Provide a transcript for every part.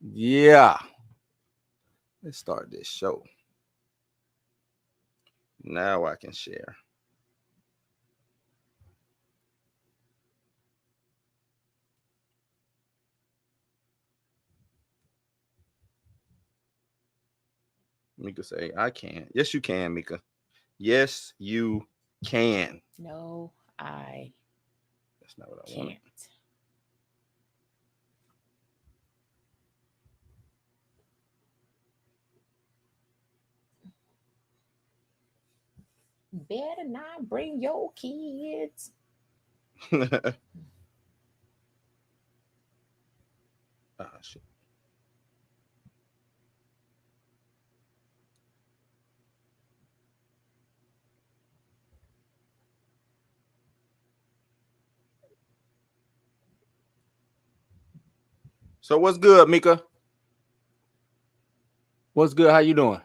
Yeah. Let's start this show. Now I can share. Mika say, I can. Yes, you can, Mika. Yes, you can. No, I That's not what I wanted. can't. Better not bring your kids. Shit. So what's good, Mika? What's good? How you doing?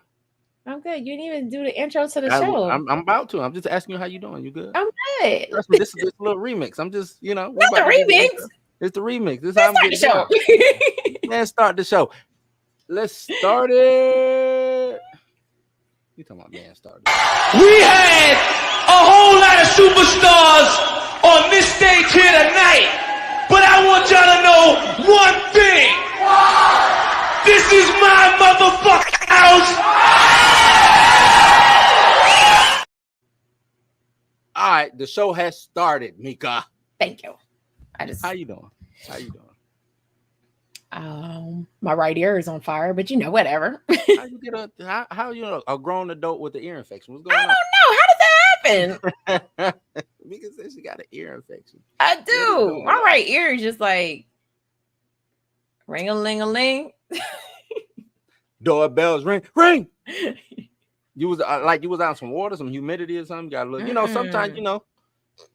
I'm good. You didn't even do the intro to the show. I'm about to. I'm just asking you how you doing. You good? I'm good. Trust me, this is just a little remix. I'm just, we Not about the to do the remix. intro. It's the remix. This is how Let's I'm start the getting show. down. Man, start the show. Let's start it. You talking about man started? We had a whole lot of superstars on this stage here tonight, but I want y'all to know one thing. This is my motherfucking house. All right, the show has started, Mika. Thank you. How you doing? How you doing? My right ear is on fire, but whatever. How you get a grown adult with the ear infection? What's going I on? don't know. How does that happen? Mika says she got an ear infection. I do. My right ear is just like ring-a-ling-a-ling. Doorbells ring. You was you was out some water, some humidity or something. Got a little, sometimes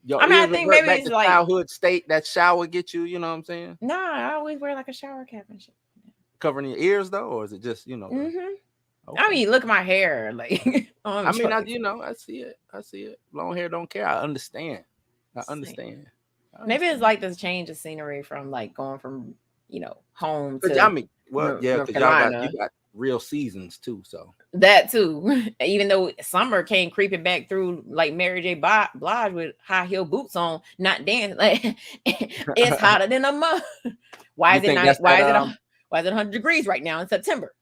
your I think maybe back it's to like childhood state. That shower get you. You know what I'm saying? Nah, I always wear like a shower cap and shit. Covering your ears though, or is it just Okay. I mean, look at my hair. Like I see it. I see it. Long hair don't care. I understand. Maybe it's like this change of scenery from like going from home to because y'all got real seasons too. So that too. Even though summer came creeping back through like Mary J. Blige with high heel boots on, not dancing. Like it's hotter than a month. Why is it 100 degrees right now in September?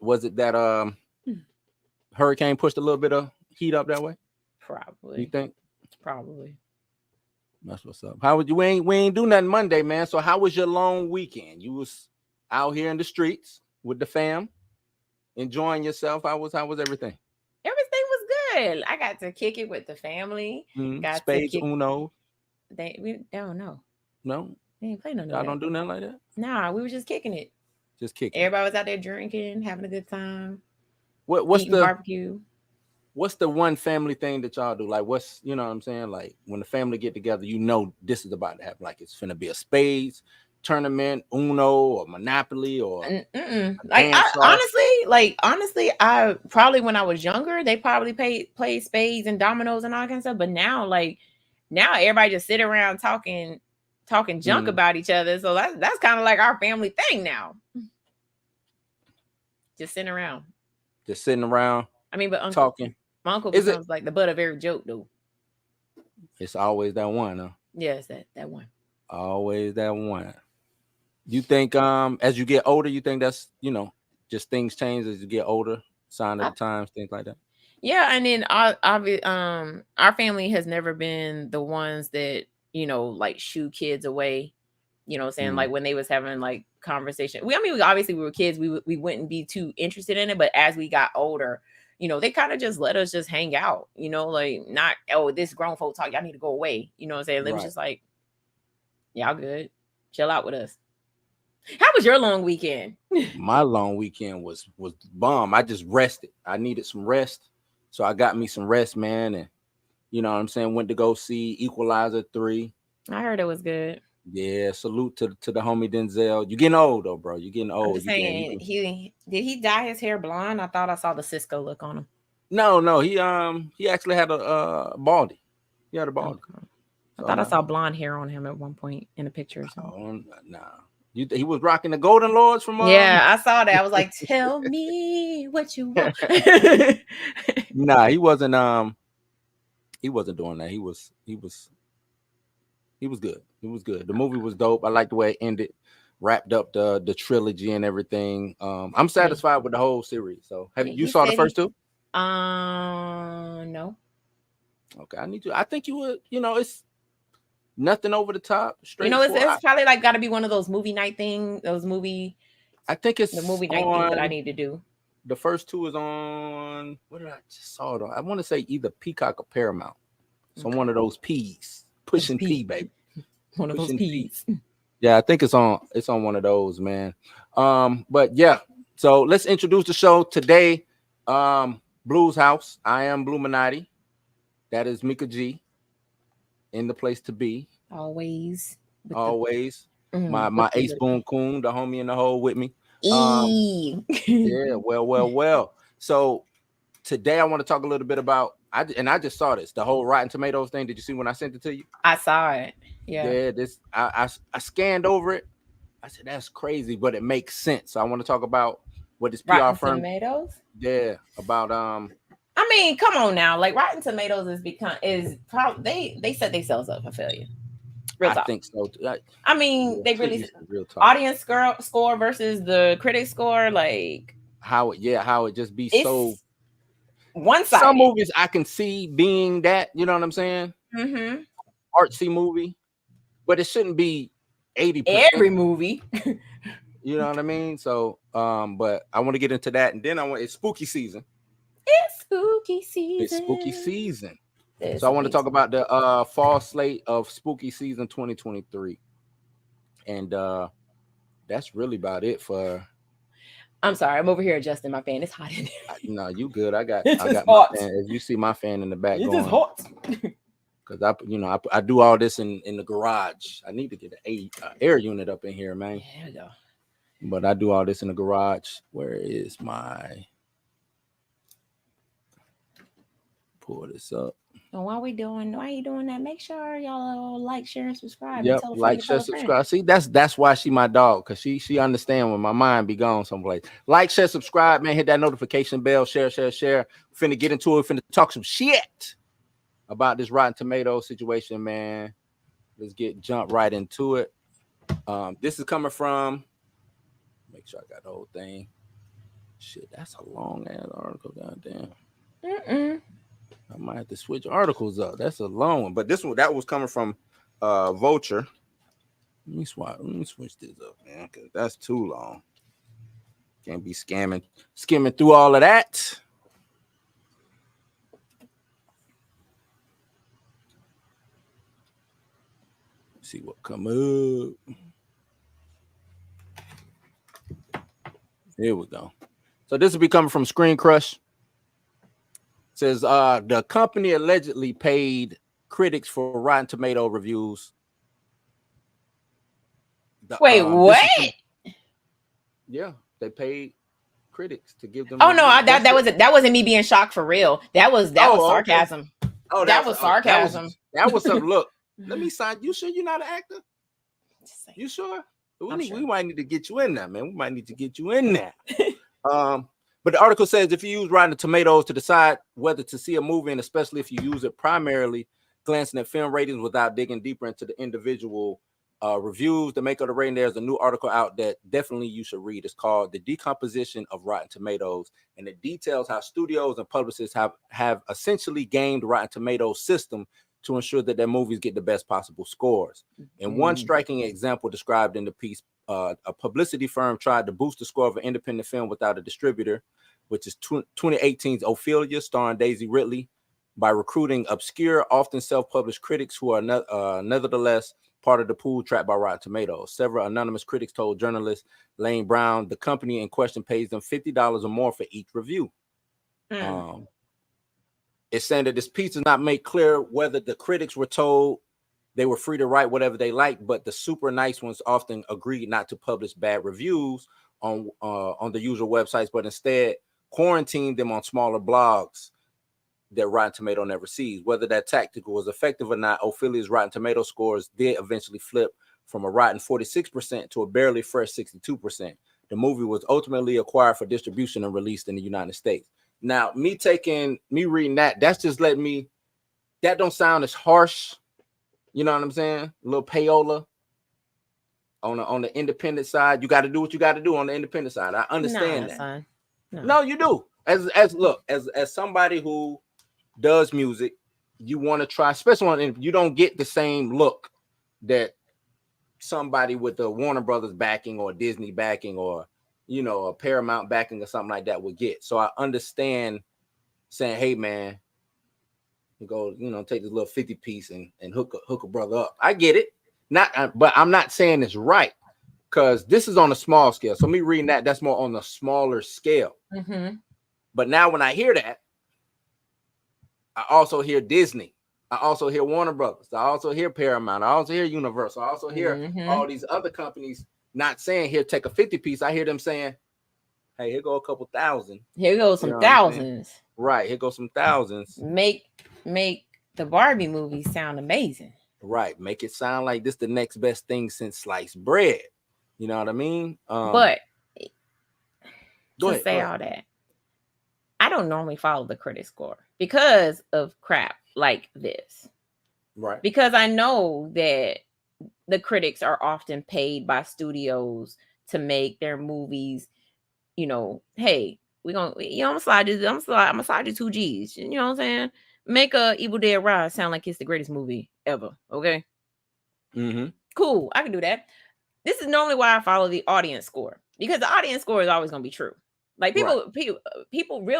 Was it that hurricane pushed a little bit of heat up that way? Probably. You think? Probably. That's what's up. How would you? We ain't do nothing Monday, man. So how was your long weekend? You was out here in the streets with the fam, enjoying yourself. How was everything? Everything was good. I got to kick it with the family. Got spades, Uno. We don't know. No, they ain't play none. I don't do nothing like that. Nah, we were just kicking it. Just kicking. Everybody was out there drinking, having a good time. What's the barbecue? What's the one family thing that y'all do? Like, what's what I'm saying? Like when the family get together, this is about to happen. Like it's gonna be a spades tournament, Uno or Monopoly or like honestly, I probably when I was younger, they probably played spades and dominoes and all that kind of stuff. But now everybody just sit around talking junk about each other. So that's kind of like our family thing now. Just sitting around. I mean, but talking. My uncle becomes like the butt of every joke, though. It's always that one, huh? Yeah, it's that one. Always that one. You think as you get older, you think that's just things change as you get older, sign of the times, things like that? Yeah, and then our family has never been the ones that like shoo kids away. You know what I'm saying? Like when they was having like conversation. Obviously we were kids, we wouldn't be too interested in it, but as we got older, they kind of just let us just hang out, like not, this grown folk talk, y'all need to go away. You know what I'm saying? It was just like, y'all good. Chill out with us. How was your long weekend? My long weekend was bomb. I just rested. I needed some rest. So I got me some rest, man. And you know what I'm saying? Went to go see Equalizer 3. I heard it was good. Yeah, salute to the homie Denzel. You're getting old though, bro. You're getting old. I'm saying, did he dye his hair blonde? I thought I saw the Cisco look on him. No, he actually had a baldy. He had a baldy. Okay. I thought I saw blonde hair on him at one point in a picture or something. Nah. He was rocking the Golden Lords from Yeah, I saw that. I was like, tell me what you want. Nah, he wasn't doing that. He was good. He was good. The movie was dope. I like the way it ended, wrapped up the trilogy and everything. I'm satisfied with the whole series. So you saw the first two? No. Okay, I think you would, it's nothing over the top. You know, it's probably like got to be one of those movie night things. I think it's the movie night things that I need to do. The first two is on. What did I just saw it on? I want to say either Peacock or Paramount. So one of those P's, pushing P, baby. One of those P's. Yeah, I think it's on one of those, man. But yeah, so let's introduce the show today. Blues House. I am Bluminati. That is Mika G. In the place to be. Always. My ace boon coon, the homie in the hole with me. Yeah, well. So today I want to talk a little bit about. I just saw this, the whole Rotten Tomatoes thing. Did you see when I sent it to you? I saw it. Yeah. This I scanned over it. I said that's crazy, but it makes sense. So I want to talk about what this PR Rotten firm. Tomatoes. Yeah, about I mean, come on now. Like Rotten Tomatoes is probably they set themselves up for failure. Real talk. I think so. I mean, they really audience score versus the critic score, like how it just be so one-sided. Some movies I can see being that, you know what I'm saying? Mm-hmm. Artsy movie, but it shouldn't be 80%. Every movie. You know what I mean? So, but I want to get into that, and then it's spooky season. It's spooky season. It's spooky season. So I want to talk about the fall slate of spooky season 2023, and that's really about it for. I'm sorry, I'm over here adjusting my fan. It's hot in there. No, you good. I got hot. my fan. As you see my fan in the back going. It's hot. Because I do all this in the garage. I need to get an air unit up in here, man. Yeah. But I do all this in the garage. Where is my? Pull this up. And why you doing that? Make sure y'all like, share, and subscribe. Yep, like, share, subscribe. See, that's why she my dog, because she understand when my mind be gone someplace. Like, share, subscribe, man. Hit that notification bell. Share. Finna get into it. Finna talk some shit about this Rotten Tomatoes situation, man. Let's jump right into it. This is coming from. Make sure I got the whole thing. Shit, that's a long ass article. Goddamn. I might have to switch articles up. That's a long one, but that was coming from Vulture. Let me switch this up, man, because that's too long. Can't be skimming through all of that. Let's see what come up. Here we go. So this will be coming from Screen Crush. Says the company allegedly paid critics for Rotten Tomato reviews. Wait, what? Yeah, they paid critics to give them. Oh no, that wasn't me being shocked for real. That was sarcasm. Okay. Oh, that was sarcasm. That was some look. Let me sign. You sure you're not an actor? You sure? We might need to get you in there, man. We might need to get you in there. But the article says if you use Rotten Tomatoes to decide whether to see a movie, and especially if you use it primarily glancing at film ratings without digging deeper into the individual reviews, the maker of the rating, there's a new article out that definitely you should read. It's called The Decomposition of Rotten Tomatoes, and it details how studios and publicists have essentially gamed Rotten Tomatoes system to ensure that their movies get the best possible scores. And one striking example described in the piece, a publicity firm tried to boost the score of an independent film without a distributor, which is 2018's Ophelia, starring Daisy Ridley, by recruiting obscure, often self-published critics who are nevertheless part of the pool trapped by Rotten Tomatoes. Several anonymous critics told journalist Lane Brown the company in question pays them $50 or more for each review. It's saying that this piece does not make clear whether the critics were told they were free to write whatever they like, but the super nice ones often agreed not to publish bad reviews on the usual websites, but instead quarantined them on smaller blogs that Rotten Tomato never sees. Whether that tactic was effective or not, Ophelia's Rotten Tomato scores did eventually flip from a rotten 46% to a barely fresh 62%. The movie was ultimately acquired for distribution and released in the United States. Now, me reading that's just letting me, that don't sound as harsh. You know what I'm saying? A little payola on the independent side. You got to do what you got to do on the independent side. I understand that. Son. No, you do. As somebody who does music, you want to try, especially if you don't get the same look that somebody with the Warner Brothers backing or Disney backing or, you know, a Paramount backing or something like that would get. So I understand saying, hey man, you go, you know, take this little 50 piece and hook a brother up. I get it. But I'm not saying it's right, because this is on a small scale. So me reading that's more on the smaller scale. Mm-hmm. But now when I hear that, I also hear Disney. I also hear Warner Brothers. I also hear Paramount. I also hear Universal. I also hear all these other companies not saying, here, take a 50 piece. I hear them saying, hey, here go a couple thousand. Here goes some thousands. Right. Here goes some thousands. Make the Barbie movie sound amazing. Right. Make it sound like this the next best thing since sliced bread. You know what I mean? But to say all that, I don't normally follow the critic score because of crap like this. Right. Because I know that the critics are often paid by studios to make their movies, you know, hey, I'm gonna slide you 2 G's. You know what I'm saying? Make a Evil Dead Rise sound like it's the greatest movie ever. Okay. Mm-hmm. Cool. I can do that. This is normally why I follow the audience score, because the audience score is always going to be true. Like real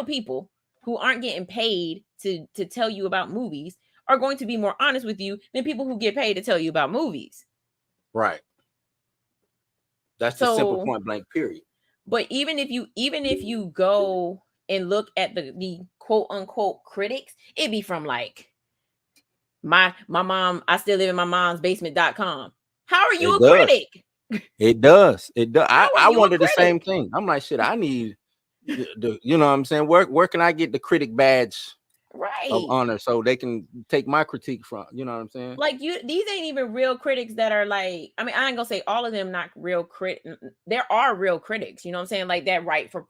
people who aren't getting paid to tell you about movies are going to be more honest with you than people who get paid to tell you about movies. Right. That's the simple point blank period. But even if you go and look at the quote unquote critics, it'd be from like my mom, I still live in my mom's basement.com. How are you a critic? It does. I wonder the same thing. I'm like, shit, I need the you know what I'm saying? Where can I get the critic badge of honor so they can take my critique from? You know what I'm saying? Like these ain't even real critics that are like, I mean, I ain't gonna say all of them not real there are real critics, you know what I'm saying? Like that right for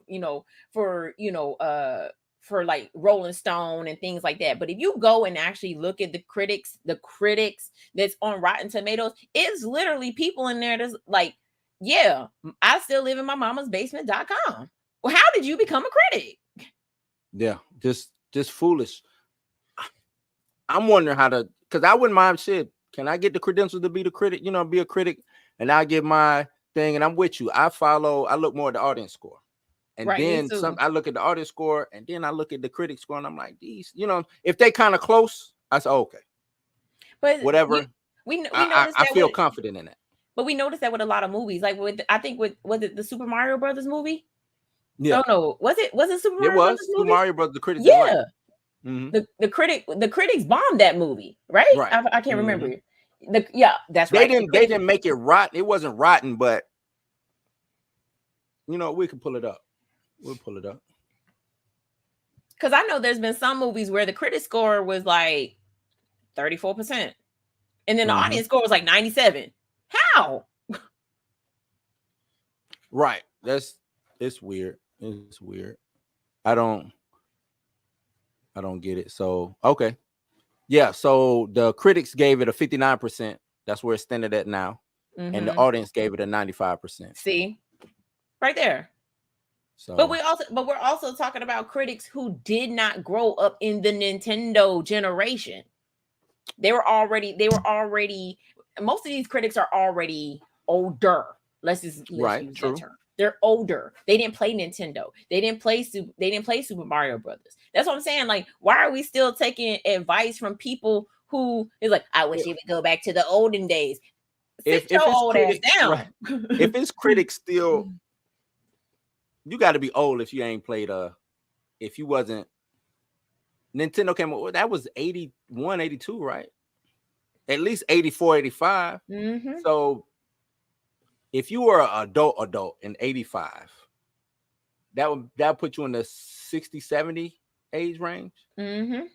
like Rolling Stone and things like that. But if you go and actually look at the critics that's on Rotten Tomatoes, it's literally people in there that's like, yeah, I still live in my mama's basement.com. Well, how did you become a critic? Yeah, just foolish. I'm wondering how to, because I wouldn't mind shit. Can I get the credentials to be the critic? You know, be a critic, and I get my thing, and I'm with you. I look more at the audience score. And then I look at the audience score, and then I look at the critic score, and I'm like, these, you know, if they kind of close, I say, okay. But whatever. I feel confident in that. But we noticed that with a lot of movies. Like was it the Super Mario Brothers movie? Yeah. No. Was it Super Mario Brothers movie? Super Mario Brothers, the critics. Yeah. Mm-hmm. The critics bombed that movie, right? I can't remember. That's right. They didn't make it rotten. It wasn't rotten, but you know, we can pull it up. We'll pull it up. Because I know there's been some movies where the critic score was like 34%. And then the audience score was like 97. How? Right. It's weird. It's weird. I don't get it. So, okay. Yeah. So the critics gave it a 59%. That's where it's standing at now. Mm-hmm. And the audience gave it a 95%. See? Right there. So, but we're also talking about critics who did not grow up in the Nintendo generation. They were already most of these critics are already older. Let's use that term. They're older. They didn't play Nintendo. They didn't play Super Mario Brothers. That's what I'm saying. Like, why are we still taking advice from people who is like, I wish you would go back to the olden days? Sit your old ass down. Right. If it's critics still, you got to be old if you ain't played if you wasn't. Nintendo came out, that was 81, 82, right? At least 84, 85. Mm-hmm. So if you were an adult in 85, that would put you in the 60, 70 age range. Mm-hmm.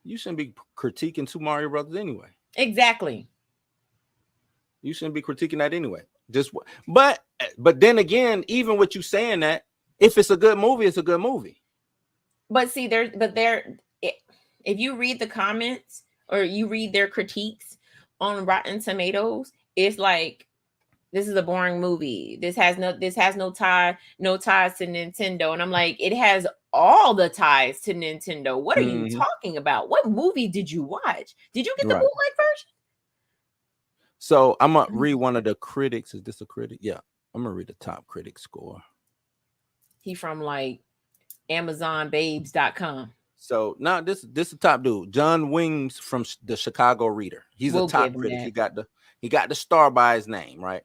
You shouldn't be critiquing Super Mario Brothers anyway. Exactly. You shouldn't be critiquing that anyway. But then again, even with you saying that, if it's a good movie, it's a good movie. But see, if you read the comments or you read their critiques on Rotten Tomatoes, it's like, this is a boring movie. This has no ties to Nintendo. And I'm like, it has all the ties to Nintendo. What are you talking about? What movie did you watch? Did you get the bootleg version? So I'm gonna read one of the critics. Is this a critic? Yeah, I'm gonna read the top critic score. He from like AmazonBabes.com. So now this is a top dude, John Wings from the Chicago Reader. He's a top critic. He got the star by his name, right?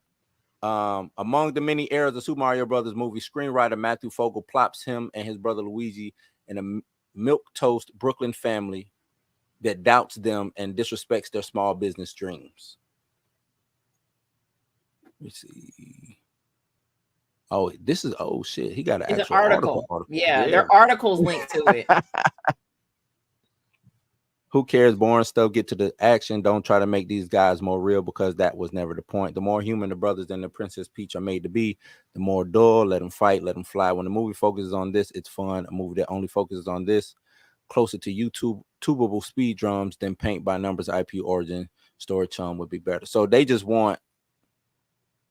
Among the many errors of Super Mario Brothers movie, screenwriter Matthew Fogel plops him and his brother Luigi in a milquetoast Brooklyn family that doubts them and disrespects their small business dreams. Let me see. Oh, this is shit. He got an actual article. Yeah, their article's linked to it. Who cares? Boring stuff. Get to the action. Don't try to make these guys more real, because that was never the point. The more human the brothers and the Princess Peach are made to be, the more dull. Let them fight. Let them fly. When the movie focuses on this, it's fun. A movie that only focuses on this, closer to YouTubeable speed drums than paint by numbers IP origin story chum would be better. So they just want.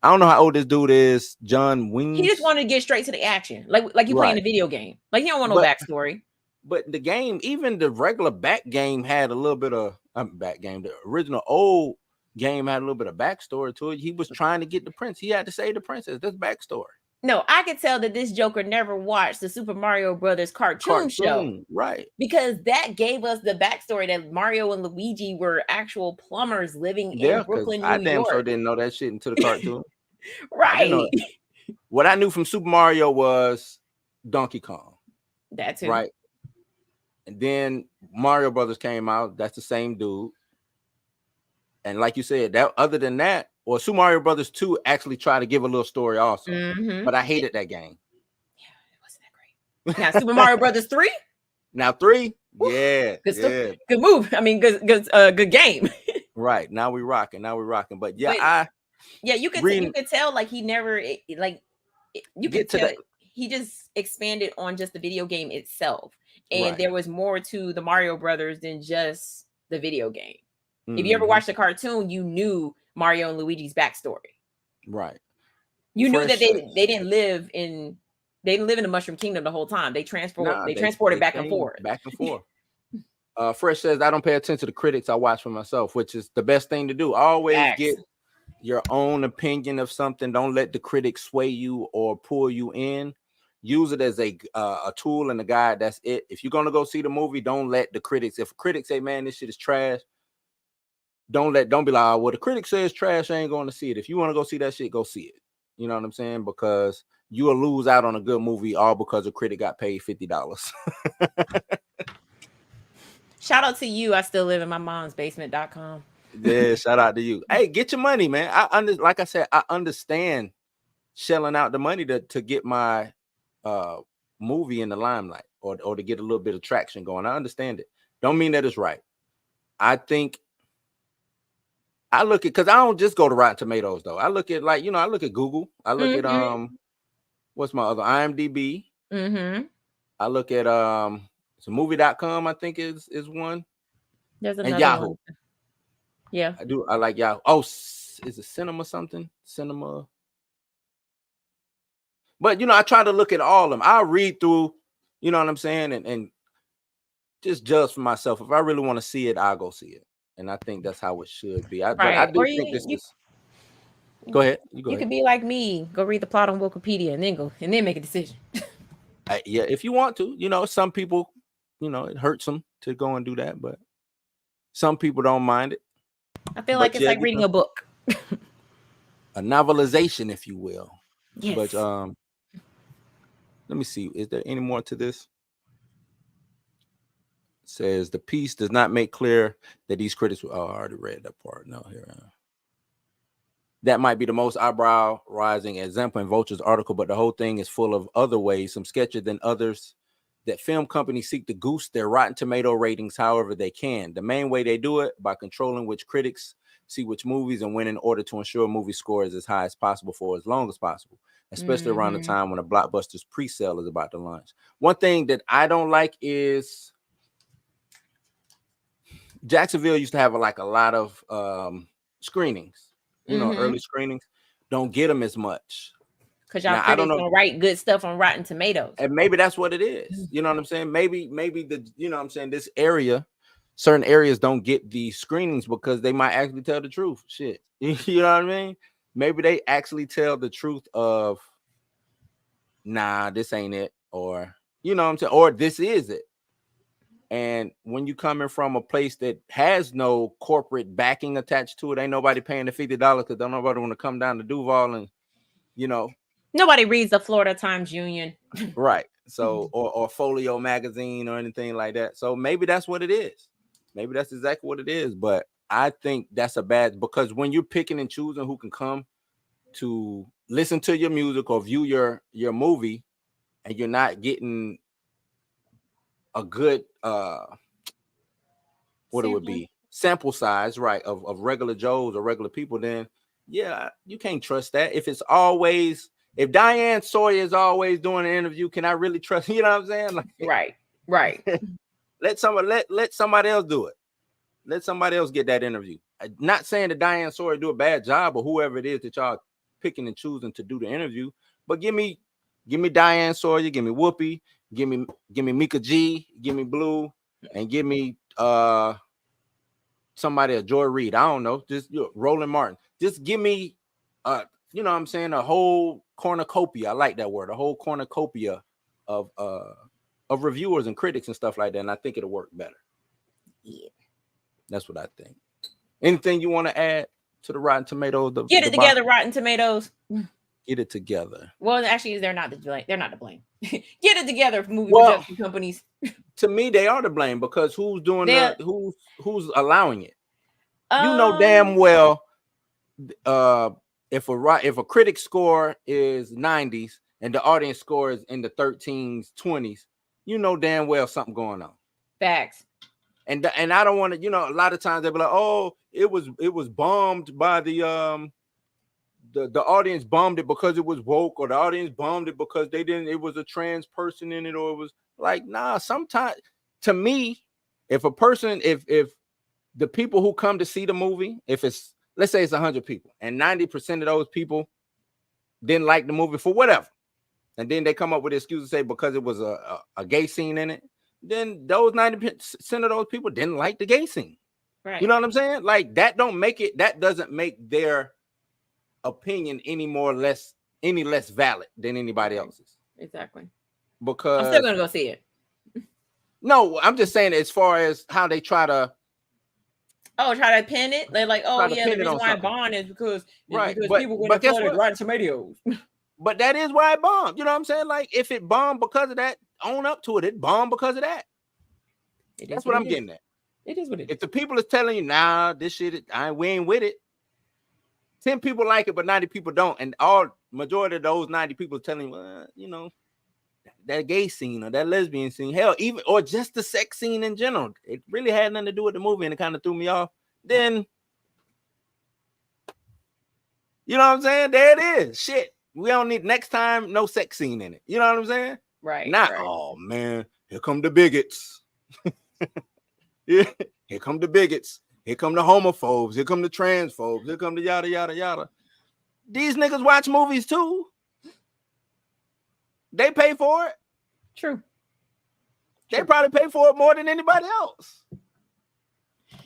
I don't know how old this dude is, John Wings. He just wanted to get straight to the action, like you playing a video game. Like, he don't want no backstory. But the game, even the regular back game, had a little bit of back game. The original old game had a little bit of backstory to it. He was trying to get the prince. He had to save the princess. That's backstory. No, I could tell that this Joker never watched the Super Mario Brothers cartoon show. Right. Because that gave us the backstory that Mario and Luigi were actual plumbers living in Brooklyn, New York. I damn sure didn't know that shit until the cartoon. Right. What I knew from Super Mario was Donkey Kong. That too. Right. And then Mario Brothers came out. That's the same dude. And like you said, that other than that, or Super Mario Brothers 2 actually tried to give a little story also. But I hated that game. Yeah, it wasn't that great. Now Super Mario Brothers 3? Now 3? Yeah. Good move. I mean, good game. Right. Now we rocking. But yeah, you could tell like he never you could tell he just expanded on just the video game itself. And there was more to the Mario Brothers than just the video game. If you ever watched the cartoon, you knew Mario and Luigi's backstory. Right. You knew that they didn't live in the Mushroom Kingdom the whole time. They transported back and forth. Fresh says, I don't pay attention to the critics. I watch for myself, which is the best thing to do. Always get your own opinion of something. Don't let the critics sway you or pull you in. Use it as a tool and a guide. That's it. If you're gonna go see the movie, don't let the critics. If critics say, "Man, this shit is trash," don't be like, "Oh, well, the critic says trash. I ain't going to see it." If you want to go see that shit, go see it. You know what I'm saying? Because you will lose out on a good movie all because a critic got paid $50. Shout out to you. I still live in my mom's basement.com. Yeah, shout out to you. Hey, get your money, man. Like I said, I understand shelling out the money to get my movie in the limelight or to get a little bit of traction going. I understand it. Don't mean that it's right. I think I look at, because I don't just go to Rotten Tomatoes though. I look at I look at Google. I look at what's my other IMDb. I look at so movie.com, I think is one. There's another and Yahoo. one. Yeah. I like Yahoo. Oh, is it Cinema something? Cinema. But I try to look at all of them. I read through, you know what I'm saying, and just judge for myself. If I really want to see it, I'll go see it. And I think that's how it should be. But I do think this is. Go ahead. You could be like me. Go read the plot on Wikipedia and then make a decision. Yeah, if you want to. Some people, it hurts them to go and do that, but some people don't mind it. I feel like it's like reading a book. A novelization, if you will. Yes. But let me see. Is there any more to this? It says the piece does not make clear that these critics. I already read that part. No, here. That might be the most eyebrow-raising example in Vulture's article, but the whole thing is full of other ways, some sketchier than others, that film companies seek to goose their Rotten Tomato ratings however they can. The main way they do it by controlling which critics see which movies and when, in order to ensure movie score is as high as possible for as long as possible, especially around the time when a blockbuster's pre-sale is about to launch. One thing that I don't like is Jacksonville used to have a lot of screenings, early screenings. Don't get them as much. Because y'all critics don't write good stuff on Rotten Tomatoes. And maybe that's what it is. You know what I'm saying? Maybe this area, certain areas don't get the screenings because they might actually tell the truth. Shit. You know what I mean? Maybe they actually tell the truth of, nah, this ain't it. Or, you know what I'm saying? Or this is it. And when you coming from a place that has no corporate backing attached to it, ain't nobody paying the $50 because don't nobody want to come down to Duval and, nobody reads the Florida Times Union. Right. So, or Folio magazine or anything like that. So maybe that's what it is. Maybe that's exactly what it is. But I think that's a bad, because when you're picking and choosing who can come to listen to your music or view your movie, and you're not getting a good what it would be sample size, right, of regular Joes or regular people, then yeah, you can't trust that. If Diane Sawyer is always doing an interview, can I really trust? You know what I'm saying? Like, right. let somebody else do it. Let somebody else get that interview. I'm not saying that Diane Sawyer do a bad job or whoever it is that y'all picking and choosing to do the interview, but give me Diane Sawyer, give me Whoopi, give me Mika G, give me Blue, and give me somebody, a Joy Reid. I don't know, just Roland Martin. Just give me you know what I'm saying, a whole cornucopia. I like that word, a whole cornucopia of reviewers and critics and stuff like that, and I think it'll work better. Yeah, that's what I think. Anything you want to add to the Rotten Tomatoes? Get it together, Rotten Tomatoes. Get it together. Well, actually, they're not to blame. They're not to blame. Get it together, movie production companies. To me, they are to blame, because who's doing who's allowing it? You know damn well, if a critic score is 90s and the audience score is in the 13s, 20s, you know damn well something going on. Facts. And I don't want to, a lot of times they'll be like, oh, it was bombed by the audience bombed it because it was woke, or the audience bombed it because it was a trans person in it, or it was like, nah, sometimes, to me, if the people who come to see the movie, if it's, let's say it's 100 people and 90% of those people didn't like the movie for whatever, and then they come up with an excuse to say because it was a gay scene in it, then those 90% of those people didn't like the gay scene. Right. You know what I'm saying? Like, that doesn't make their opinion any less valid than anybody else's. Exactly. Because I'm still gonna go see it. No, I'm just saying, as far as how they try to pin it. They're like, oh yeah, the reason why I bombed is because people wouldn't have flooded Rotten Tomatoes. But that is why it bombed. You know what I'm saying? Like, if it bombed because of that, own up to it. It bombed because of that. That's what I'm getting at. It is what it is. If the people is telling you, nah, this shit, we ain't with it. 10 people like it, but 90 people don't. And majority of those 90 people telling you, that gay scene or that lesbian scene, hell, even, or just the sex scene in general, it really had nothing to do with the movie and it kind of threw me off. Then, you know what I'm saying? There it is. Shit. We don't need, next time, no sex scene in it. You know what I'm saying? Right. Oh man, here come the bigots. Yeah, here come the bigots. Here come the homophobes. Here come the transphobes. Here come the yada, yada, yada. These niggas watch movies too. They pay for it. True. They probably pay for it more than anybody else.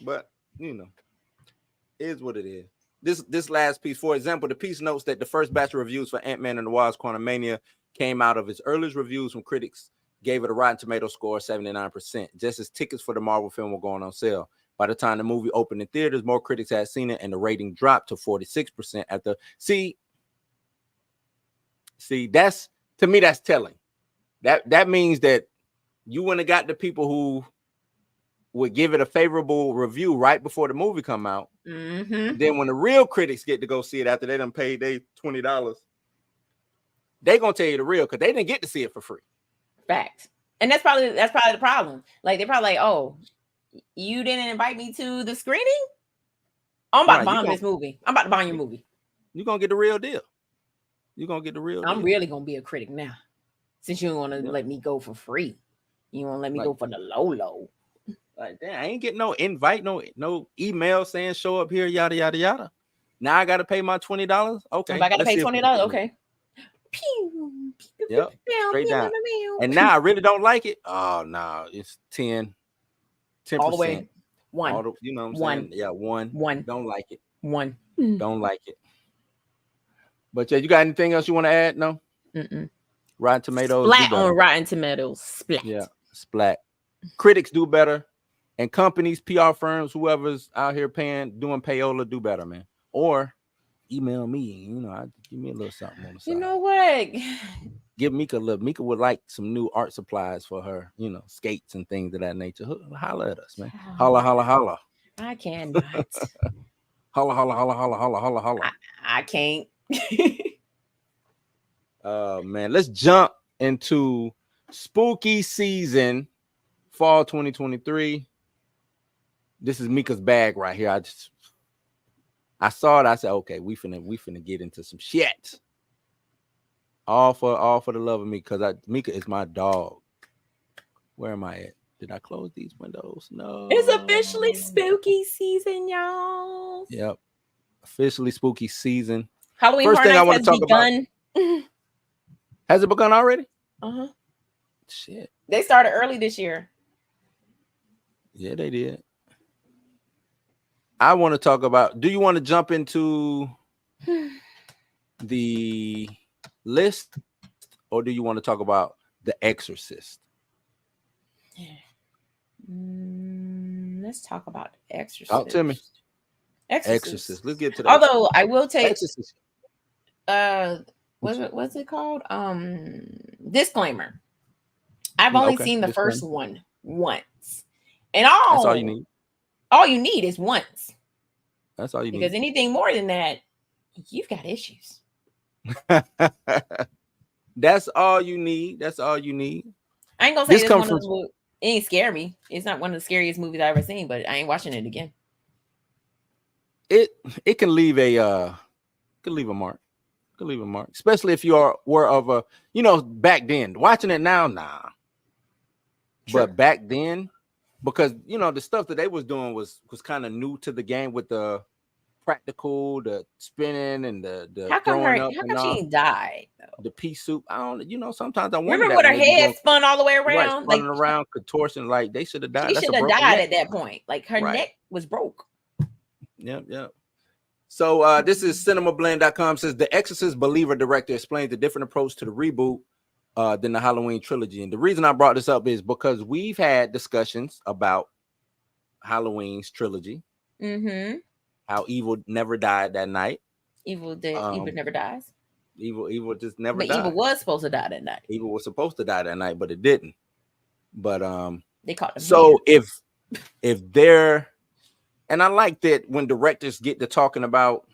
But, is what it is. This last piece, for example, the piece notes that the first batch of reviews for Ant-Man and the Wasp: Quantumania came out of its earliest reviews from critics, gave it a Rotten Tomato score of 79%, just as tickets for the Marvel film were going on sale. By the time the movie opened in theaters, more critics had seen it, and the rating dropped to 46% after. See, that's, to me, that's telling. That means that you wouldn't have got the people who would give it a favorable review right before the movie come out. Mm-hmm. Then when the real critics get to go see it after they done paid their $20, they gonna tell you the real, because they didn't get to see it for free. Fact. And that's probably the problem. Like, they're probably like, oh, you didn't invite me to the screening? I'm about to bomb this movie. I'm about to bomb your movie. You're gonna get the real deal. You're gonna get the real deal. I'm really gonna be a critic now. Since you don't want to let me go for free. You won't let me go for the low. Like, damn, I ain't getting no invite, no email saying show up here, yada yada yada. Now I gotta pay my $20. Okay. I gotta pay $20. Okay. Yep. Straight down. And now I really don't like it. Oh no, it's 10%. All the way. One. You know what I'm saying? Yeah, one. Don't like it. One. Don't like it. But yeah, you got anything else you want to add? No. Rotten Tomatoes. Splat on Rotten Tomatoes. Splat. Yeah, splat. Critics do better, and companies, PR firms, whoever's out here doing payola, do better, man. Or email me. Give me a little something on the side. You know what? Give Mika a little. Mika would like some new art supplies for her, skates and things of that nature. Holla at us, man. Holla, holla, holla. I cannot. Holla, holla, holla, holla, holla, holla, holla. I can't. Man, let's jump into spooky season, fall 2023. This is Mika's bag right here. I saw it. I said, okay, we finna get into some shit. All for the love of me, because Mika is my dog. Where am I at? Did I close these windows? No. It's officially spooky season, y'all. Yep. Officially spooky season. Halloween First thing I want to talk begun. about. Has it begun already? Uh-huh. Shit. They started early this year. Yeah, they did. I want to talk about, do you want to jump into the list, or do you want to talk about The Exorcist? Let's talk about The Exorcist. Talk to me. Exorcist. Let's get to that. Although I will take Exorcist. what's it called? Disclaimer. I've only seen the first one once. And that's all you need. All you need is once. That's all you need. Because anything more than that, you've got issues. That's all you need. That's all you need. I ain't gonna say it ain't scare me. It's not one of the scariest movies I've ever seen, but I ain't watching it again. It can leave a mark. Could leave a mark, especially if you were of a, back then. Watching it now, nah. True. But back then, because the stuff that they was doing was kind of new to the game with the practical, the spinning, and the how come throwing up. How come she died? Though? The pea soup. I don't. Sometimes I wonder. Remember when her head spun all the way around, spinning around, contortion. Like they should have died. She should have died at that point. Like her neck was broke. Yep. So this is cinemablend.com says The Exorcist believer director explains a different approach to the reboot than the Halloween trilogy. And the reason I brought this up is because we've had discussions about Halloween's trilogy. Mm-hmm. How evil never died that night. Evil never dies. Evil just never died. Evil was supposed to die that night. Evil was supposed to die that night, but it didn't. But they caught him. So if they're, and I like that when directors get to talking about,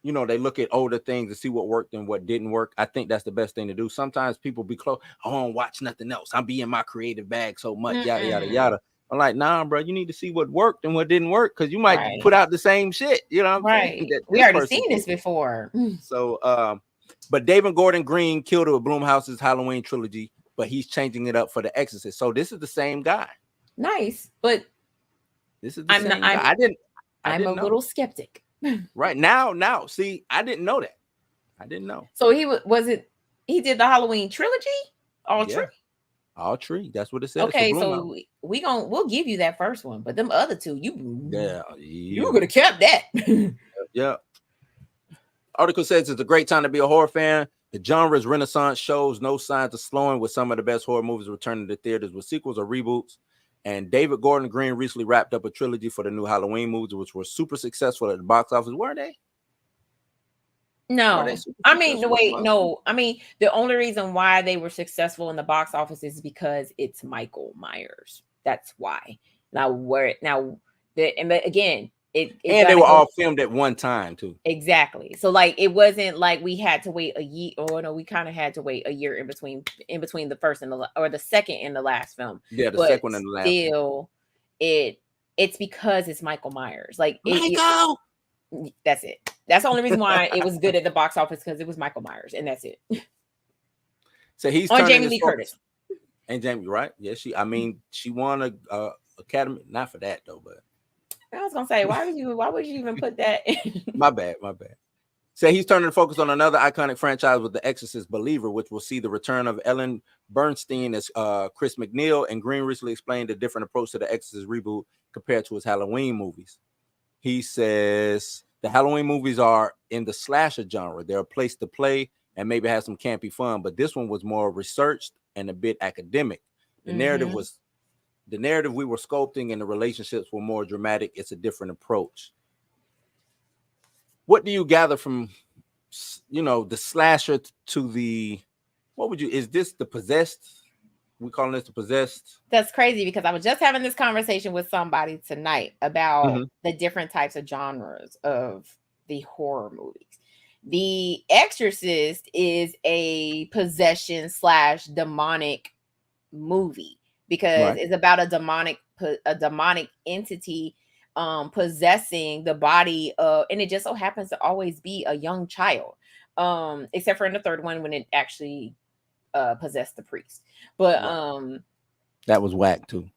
they look at older things to see what worked and what didn't work. I think that's the best thing to do. Sometimes people be close. I don't watch nothing else. I'm be in my creative bag so much, yada, yada, yada. I'm like, nah, bro, you need to see what worked and what didn't work, because you might put out the same shit. You know what I'm saying? We already seen this before. So, but David Gordon Green killed it with Blumhouse's Halloween trilogy, but he's changing it up for The Exorcist. So this is the same guy. Nice, but this is the same guy. I'm a little skeptic. Right now, see, I didn't know that. I didn't know. So he did the Halloween trilogy? All three. That's what it says. Okay, so we'll give you that first one, but them other two, you could have kept that. Yeah. Article says it's a great time to be a horror fan. The genre's renaissance shows no signs of slowing, with some of the best horror movies returning to theaters with sequels or reboots. And David Gordon Green recently wrapped up a trilogy for the new Halloween movies, which were super successful at the box office. Were they? No, I mean, the only reason why they were successful in the box office is because it's Michael Myers. That's why. They were all filmed at one time too. Exactly. So it wasn't like we had to wait a year. Oh no, we kind of had to wait a year in between the first and the second and the last film. Yeah, the second and the last. Still, it's because it's Michael Myers. Michael. That's it. That's the only reason why it was good at the box office, because it was Michael Myers, and that's it. So he's on turning Jamie his Lee focus. Curtis. And Jamie, right? Yeah, she won a Academy, not for that though, but I was gonna say, why would you even put that in? My bad. So he's turning to focus on another iconic franchise with The Exorcist Believer, which will see the return of Ellen Bernstein as Chris McNeil, and Green recently explained a different approach to the Exorcist reboot compared to his Halloween movies. He says the Halloween movies are in the slasher genre. They're a place to play and maybe have some campy fun, but this one was more researched and a bit academic. The narrative we were sculpting, and the relationships were more dramatic. It's a different approach. What do you gather from, the slasher to the, is this the possessed? We calling this the possessed? That's crazy, because I was just having this conversation with somebody tonight about the different types of genres of the horror movies. The Exorcist is a possession / demonic movie, because it's about a demonic entity possessing the body of, and it just so happens to always be a young child, except for in the third one when it actually possessed the priest. But that was whack too.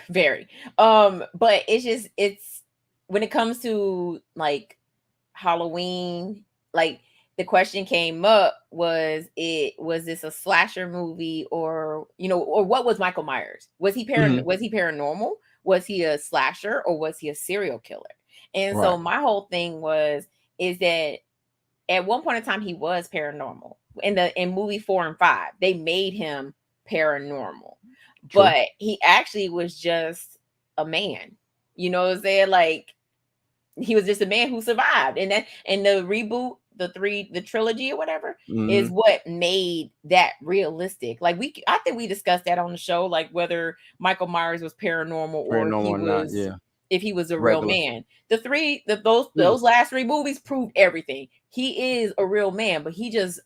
Very. But it's when it comes to like Halloween, like the question came up, was this a slasher movie, or what was Michael Myers? Was he paranormal? Was he a slasher, or was he a serial killer? And so my whole thing is that at one point in time he was paranormal. In movie 4 and 5, they made him paranormal. True. But he actually was just a man. You know what I'm saying? Like, he was just a man who survived. And the reboot, the trilogy or whatever, is what made that realistic. Like, I think we discussed that on the show, like whether Michael Myers was paranormal or if he was a real man. Those last 3 movies proved everything. He is a real man, but he just,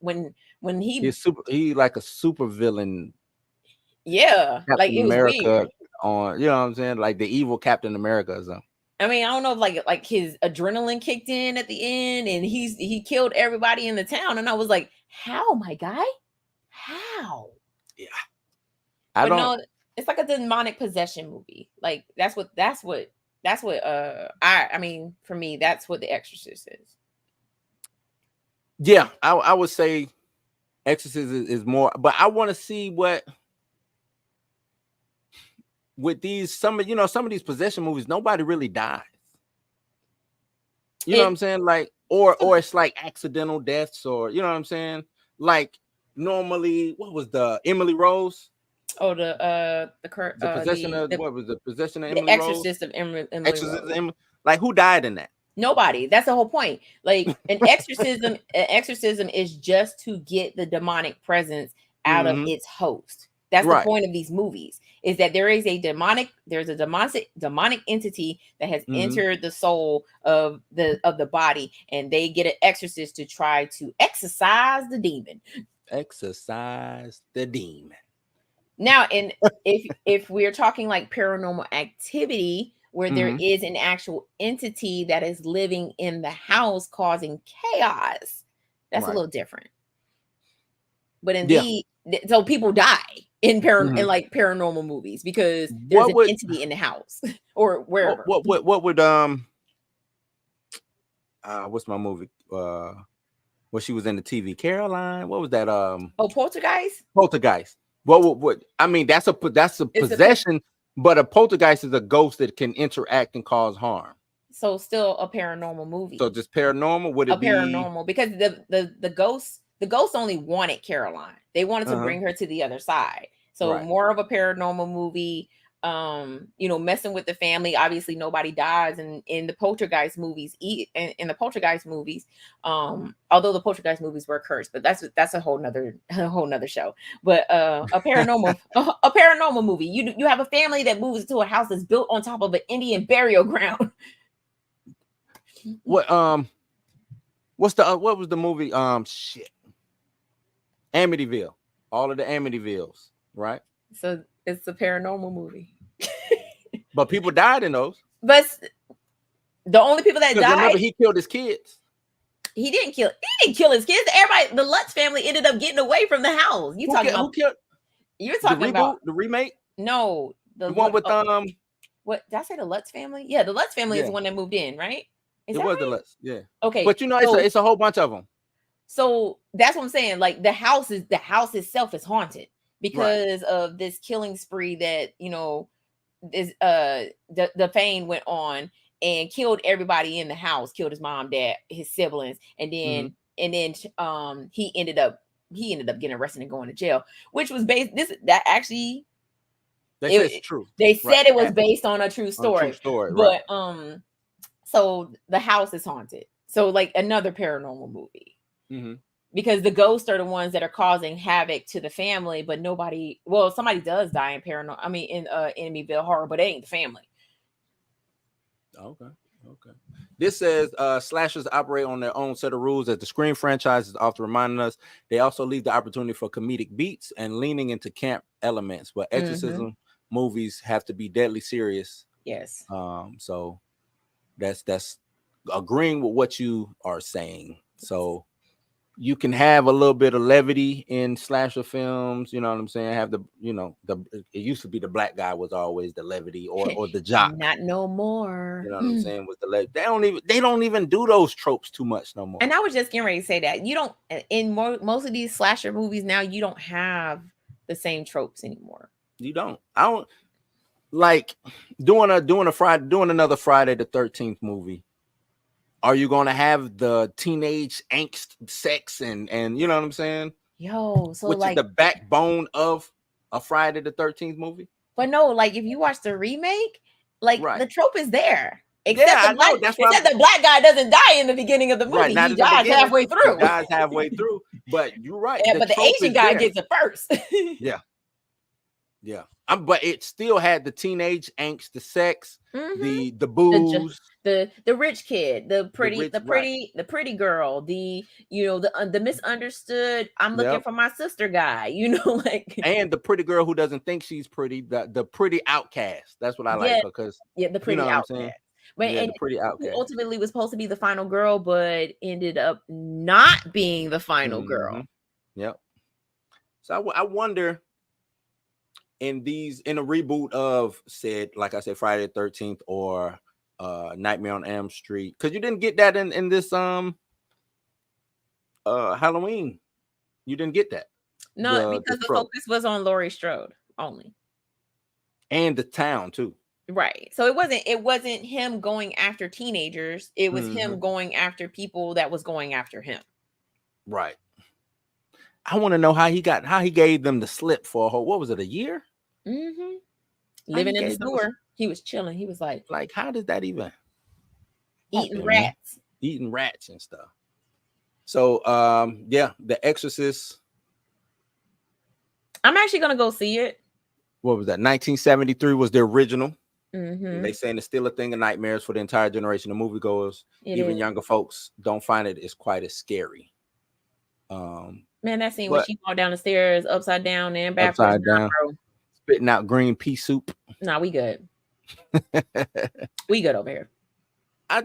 when he like a super villain. Yeah, Captain like it was America weird. On, you know what I'm saying? Like the evil Captain America or something. I mean, I don't know if like his adrenaline kicked in at the end and he killed everybody in the town. And I was like, how, my guy? How? Yeah. No, it's like a demonic possession movie. Like that's what I mean, for me, that's what The Exorcist is. Yeah, I would say Exorcist is more, but I want to see what with some of these possession movies, nobody really dies. You know what I'm saying? Like, or it's like accidental deaths, or you know what I'm saying? Like normally, what was the Emily Rose? Oh, the possession of what was the possession of Emily Rose? Exorcist of Emily Rose. Like, who died in that? Nobody. That's the whole point. Like an exorcism is just to get the demonic presence out of its host. That's the point of these movies, is that there's a demonic entity that has entered the soul of the body, and they get an exorcist to try to exorcise the demon. Exorcise the demon. Now, and if we're talking like Paranormal Activity, where there is an actual entity that is living in the house causing chaos, that's a little different. But indeed, so people die in paranormal movies because there's an entity in the house or wherever. What would what's my movie? Where she was in the TV, Caroline. What was that? Poltergeist. Poltergeist. What? I mean, that's a possession, but a poltergeist is a ghost that can interact and cause harm. So still a paranormal movie. So just paranormal? Would it be paranormal? Because the ghosts only wanted Caroline. They wanted to bring her to the other side. So more of a paranormal movie. Messing with the family. Obviously, nobody dies in the Poltergeist movies. In the Poltergeist movies, although the Poltergeist movies were cursed, but that's a whole nother show. But a paranormal movie. You have a family that moves to a house that's built on top of an Indian burial ground. What was the movie? Amityville. All of the Amityvilles, right? So it's a paranormal movie. But people died in those. But The only people that died. Remember, he killed his kids. He didn't kill his kids. Everybody, the Lutz family ended up getting away from the house. Who killed? You're talking about the remake? No, the one with What did I say? The Lutz family? Yeah, the Lutz family is the one that moved in, right? It was right? The Lutz, yeah. Okay, but it's a whole bunch of them. So that's what I'm saying. Like the house itself is haunted because of this killing spree that is the Fane went on and killed everybody in the house, killed his mom, dad, his siblings, and then he ended up getting arrested and going to jail, which was based actually it's true. They said it was based on a true story. But so the house is haunted. So like another paranormal movie. Mm-hmm. Because the ghosts are the ones that are causing havoc to the family, but somebody does die in Enemyville Horror, but it ain't the family. Okay. This says slashers operate on their own set of rules, as the Scream franchise is often reminding us. They also leave the opportunity for comedic beats and leaning into camp elements, but exorcism movies have to be deadly serious. Yes. So that's agreeing with what you are saying. So you can have a little bit of levity in slasher films, you know what I'm saying? Have it used to be the black guy was always the levity or the jock. Not no more. You know what I'm saying? With the levity. They don't even do those tropes too much no more. And I was just getting ready to say that. You don't in most of these slasher movies now, you don't have the same tropes anymore. You don't. I don't like doing another Friday the 13th movie. Are you going to have the teenage angst, sex, and you know what I'm saying? Yo, so which is the backbone of a Friday the 13th movie? But no, like if you watch the remake, the trope is there. Except the black guy doesn't die in the beginning of the movie. Right, he dies halfway through. He dies halfway through. But you're right. Yeah, but the Asian guy gets it first. Yeah. But it still had the teenage angst, the sex, the booze, the rich kid, the pretty girl, the misunderstood. I'm looking for my sister guy, and the pretty girl who doesn't think she's pretty, the pretty outcast. That's what I like because the pretty outcast. But the pretty outcast ultimately was supposed to be the final girl, but ended up not being the final girl. Yep. So I wonder. In a reboot of like I said, Friday the 13th or Nightmare on Elm Street, because you didn't get that in this Halloween. You didn't get that. No, because the focus was on Laurie Strode only. And the town too. Right. So it wasn't him going after teenagers. It was him going after people that was going after him. Right. I want to know how he gave them the slip for a year? Living in the sewer. He was chilling. He was like, how did that even eating rats? Eating rats and stuff. So The Exorcist. I'm actually gonna go see it. What was that? 1973 was the original. They saying it's still a thing of nightmares for the entire generation of moviegoers. Even younger folks don't find it as quite as scary. Man, that scene when she walked down the stairs upside down and backwards. Upside down, spitting out green pea soup. Nah, we good. We good over here. I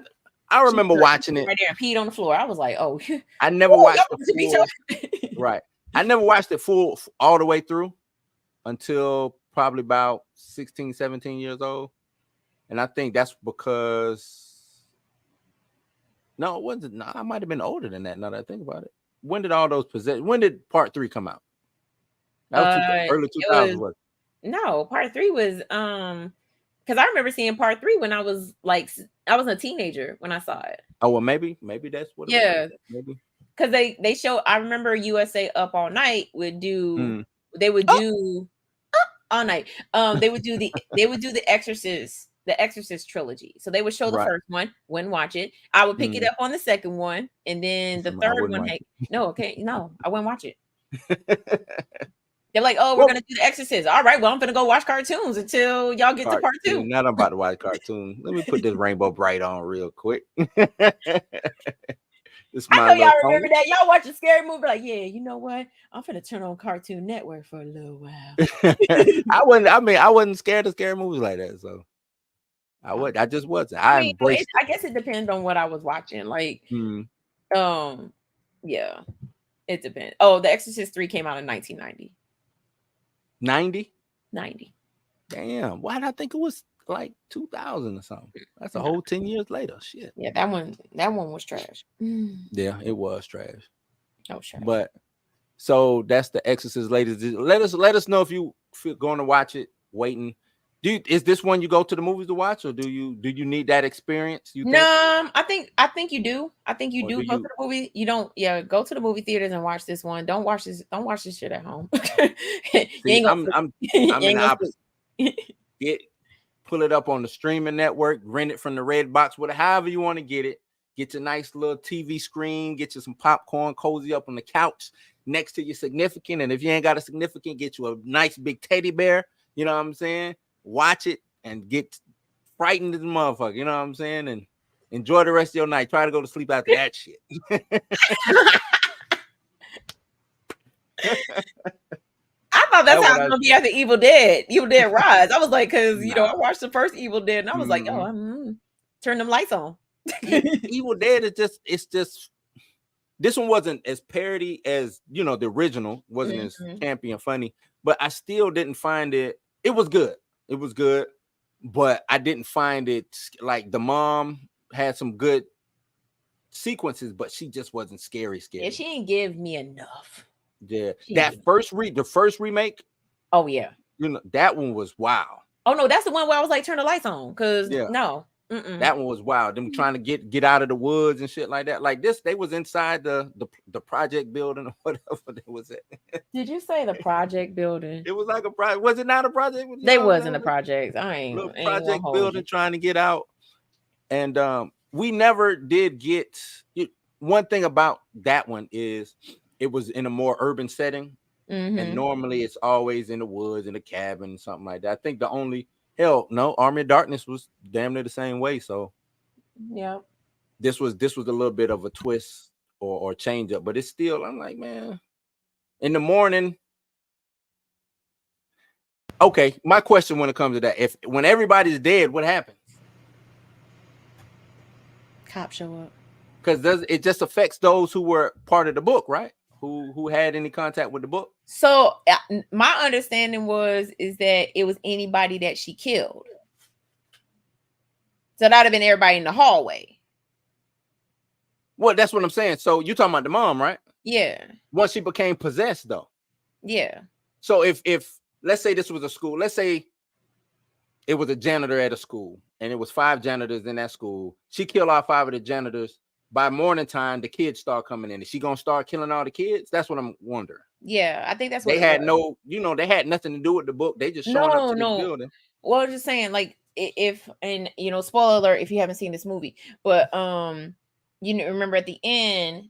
remember watching it right there and peed on the floor. I was like, oh. I never watched it full. Right. I never watched it full all the way through until probably about 16, 17 years old. And I think that's because it wasn't. No, I might have been older than that now that I think about it. When did all those when did part 3 come out? That was early 2000s. No, part 3 was because I remember seeing part 3 when I was a teenager when I saw it. Oh well, maybe that's what. It was. Maybe because they show. I remember USA Up All Night would do. They would do all night. They would do the Exorcist. The Exorcist trilogy. So they would show the first one, wouldn't watch it. I would pick it up on the second one, and then the third one. I wouldn't watch it. They're like, "Oh, we're gonna do the Exorcist." All right, well, I'm gonna go watch cartoons until y'all get to part 2. Now I'm about to watch cartoon. Let me put this Rainbow Bright on real quick. I know y'all remember that. Y'all watch a scary movie, like, yeah, you know what? I'm gonna turn on Cartoon Network for a little while. I wasn't scared of scary movies like that, so. I just wasn't. I I mean, embraced I guess it depends on what I was watching. Like, yeah, it depends. Oh, The Exorcist 3 came out in 1990. 90. Damn. Why did I think it was like 2000 or something? That's a whole 10 years later. Shit. Yeah, that one was trash. Yeah, it was trash. Oh, trash. But so that's The Exorcist, ladies. Let us know if you feel going to watch it. Waiting. Is this one you go to the movies to watch, or do you need that experience? You think? No, I think you do. I think you do go to the movie. You don't. Yeah, go to the movie theaters and watch this one. Don't watch this shit at home. See, I'm in the opposite. Pull it up on the streaming network, rent it from the Red Box, however you want to get it. Get your nice little TV screen, get you some popcorn, cozy up on the couch next to your significant. And if you ain't got a significant, get you a nice big teddy bear. You know what I'm saying? Watch it and get frightened as a motherfucker. You know what I'm saying? And enjoy the rest of your night. Try to go to sleep after that shit. I thought that's how it's gonna be after Evil Dead Rise. I was like, because I watched the first Evil Dead and I was like, oh, turn them lights on. Evil Dead it's just this one wasn't as parody as the original, wasn't as campy and funny, but I still didn't find it. It was good. It was good, but I didn't find it like the mom had some good sequences, but she just wasn't scary. Yeah, she didn't give me enough. Yeah, the first remake. Oh yeah, that one was wow. Oh no, that's the one where I was like, turn the lights on, because no. That one was wild. Them trying to get out of the woods and shit like that. Like this, they was inside the project building or whatever they was at. Did you say the project building? It was like a project. Was it not a project? They wasn't a project. I ain't project building trying to get out. And we never did get. One thing about that one is it was in a more urban setting, and normally it's always in the woods, in a cabin, something like that. I think the only Army of Darkness was damn near the same way. So yeah, this was a little bit of a twist or change up, but it's still, I'm like, man, in the morning. Okay, my question when it comes to that, when everybody's dead, what happens? Cops show up. Because it just affects those who were part of the book, right? Who had any contact with the book. So my understanding is that it was anybody that she killed. So that'd have been everybody in the hallway. Well, that's what I'm saying. So you're talking about the mom, right? Yeah. Once she became possessed, though. Yeah. So if let's say this was a school, let's say it was a janitor at a school, and it was 5 janitors in that school. She killed all 5 of the janitors. By morning time, the kids start coming in. Is she gonna start killing all the kids? That's what I'm wondering. Yeah, I think that's what they had they had nothing to do with the book. They just showing up to the building. Well, just saying, like, if spoiler alert if you haven't seen this movie, but remember at the end,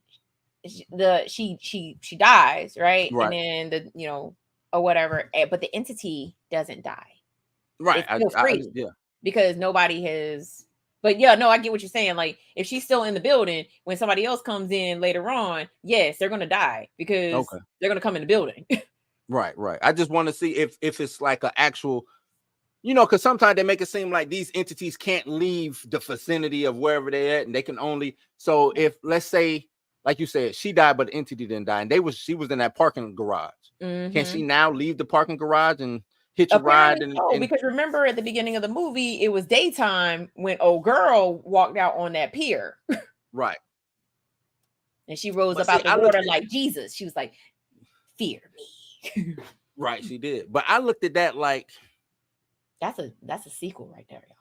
she dies, right? And then or whatever, but the entity doesn't die, right? It's still free, because nobody has. But yeah, no, I get what you're saying. Like, if she's still in the building, when somebody else comes in later on, yes, they're gonna die because they're gonna come in the building. Right. I just want to see if it's like an actual, because sometimes they make it seem like these entities can't leave the vicinity of wherever they're at, and they can only. So if, let's say, like you said, she died, but the entity didn't die, and she was in that parking garage. Can she now leave the parking garage and hitch a ride? Because remember at the beginning of the movie, it was daytime when old girl walked out on that pier. Right. And she rose up out the water like Jesus. She was like, fear me. Right, she did. But I looked at that like that's a sequel right there, y'all.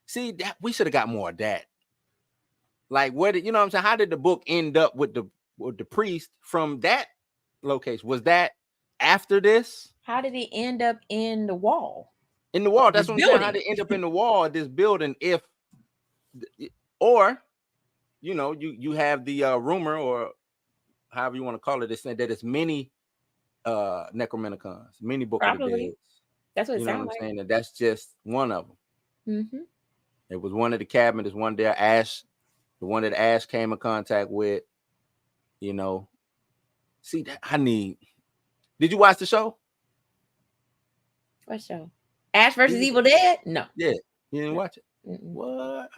See, that we should have got more of that. Like, where did what I'm saying? How did the book end up with the priest from that location? Was that after this? How did it end up in the wall? In the wall. That's what I'm saying. How did it end up in the wall of this building? You have the rumor, or however you want to call it, it's saying that it's many Necromanicons, many Book of the Dead. That's what it sounds like. Saying that that's just one of them. Mm-hmm. It was one of the cabinets, one there, Ash, the one that Ash came in contact with. See, did you watch the show? What show? Ash versus Evil Dead? No. Yeah, you didn't watch it. What?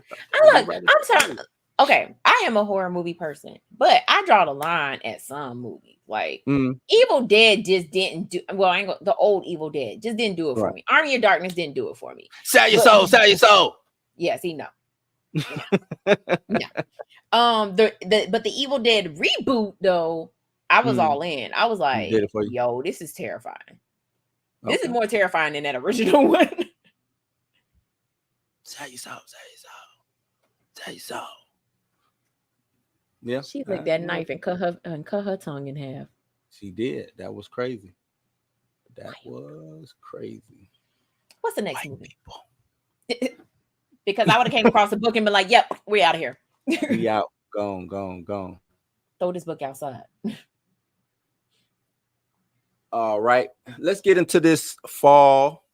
I'm sorry. Okay, I am a horror movie person, but I draw the line at some movies. Like Evil Dead just didn't do well. I ain't the old Evil Dead just didn't do it for me. Army of Darkness didn't do it for me. Sell your soul, sell your soul. Yes, he know. No. But the Evil Dead reboot though, I was all in. I was like, yo, this is terrifying. This is more terrifying than that original one. Sell your soul, sell your soul, sell your soul. Yeah, she licked that knife and cut her tongue in half. She did. That was crazy. That was crazy. What's the next movie? Because I would have came across the book and been like, "Yep, we out of here. We out. Gone. Throw this book outside." All right, let's get into this fall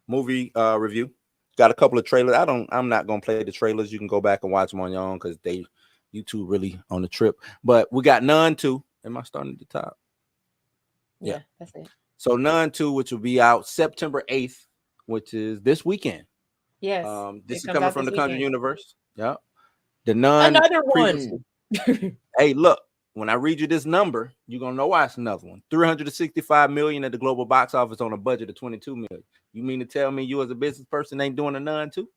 movie review. Got a couple of trailers. I'm not gonna play the trailers. You can go back and watch them on your own because YouTube really on the trip. But we got Nun 2. Am I starting at the top? Yeah, that's it. So Nun 2, which will be out September 8th, which is this weekend. Yes. This is coming from the Conjuring universe. Yeah. The Nun. Another one. Hey, look, when I read you this number, you're gonna know why it's another one. $365 million at the global box office on a budget of $22 million. You mean to tell me you as a business person ain't doing a Nun 2?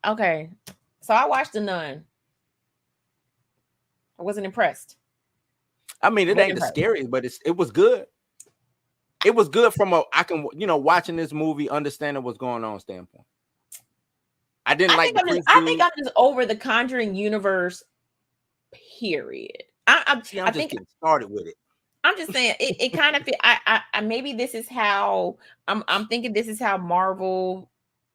Okay. So I watched the Nun. I wasn't impressed. I mean, it ain't the scariest, but it was good. It was good from watching this movie, understanding what's going on standpoint. I think I'm just over the Conjuring universe. Period. I think getting started with it. I'm just saying it kind of. I maybe this is how I'm thinking. This is how Marvel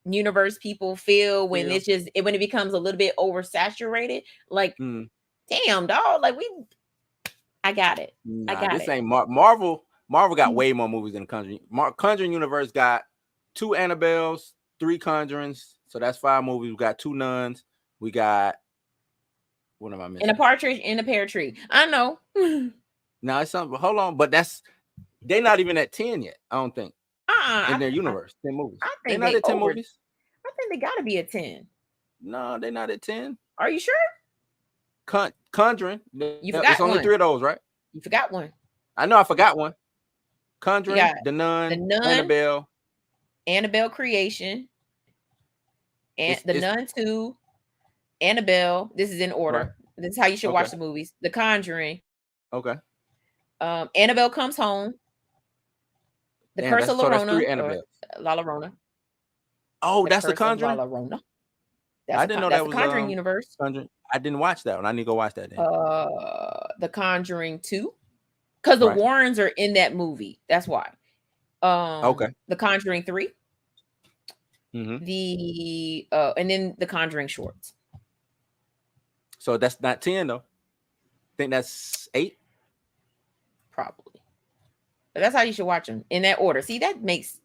universe people feel when when it becomes a little bit oversaturated. Like, damn, dog. Like I got it. This ain't Marvel. Marvel got way more movies than Conjuring. Conjuring universe got 2 Annabelles, 3 Conjurings. So that's 5 movies. We got 2 Nuns. We got, what am I missing? And a partridge in a pear tree. I know. No, it's something. Hold on, but they're not even at 10 yet. I don't think. In their universe, 10 movies. I think they're not at 10 movies. I think they got to be at 10. No, they're not at 10. Are you sure? Conjuring. You forgot it's only one. 3 of those, right? You forgot one. I know I forgot one. Conjuring, the Nun, Annabelle Creation, and the Nun 2, Annabelle. This is in order. Right. This is how you should watch the movies. The Conjuring. Okay. Annabelle Comes Home. The Curse of La Llorona. La Llorona. Oh, that's the Conjuring? La Llorona. I didn't know that was the Conjuring universe. Conjuring. I didn't watch that one. I need to go watch that then. The Conjuring 2. Because the Warrens are in that movie. That's why. The Conjuring 3. The and then the Conjuring shorts. So that's not 10 though. I think that's 8. Probably. But that's how you should watch them in that order. See, that makes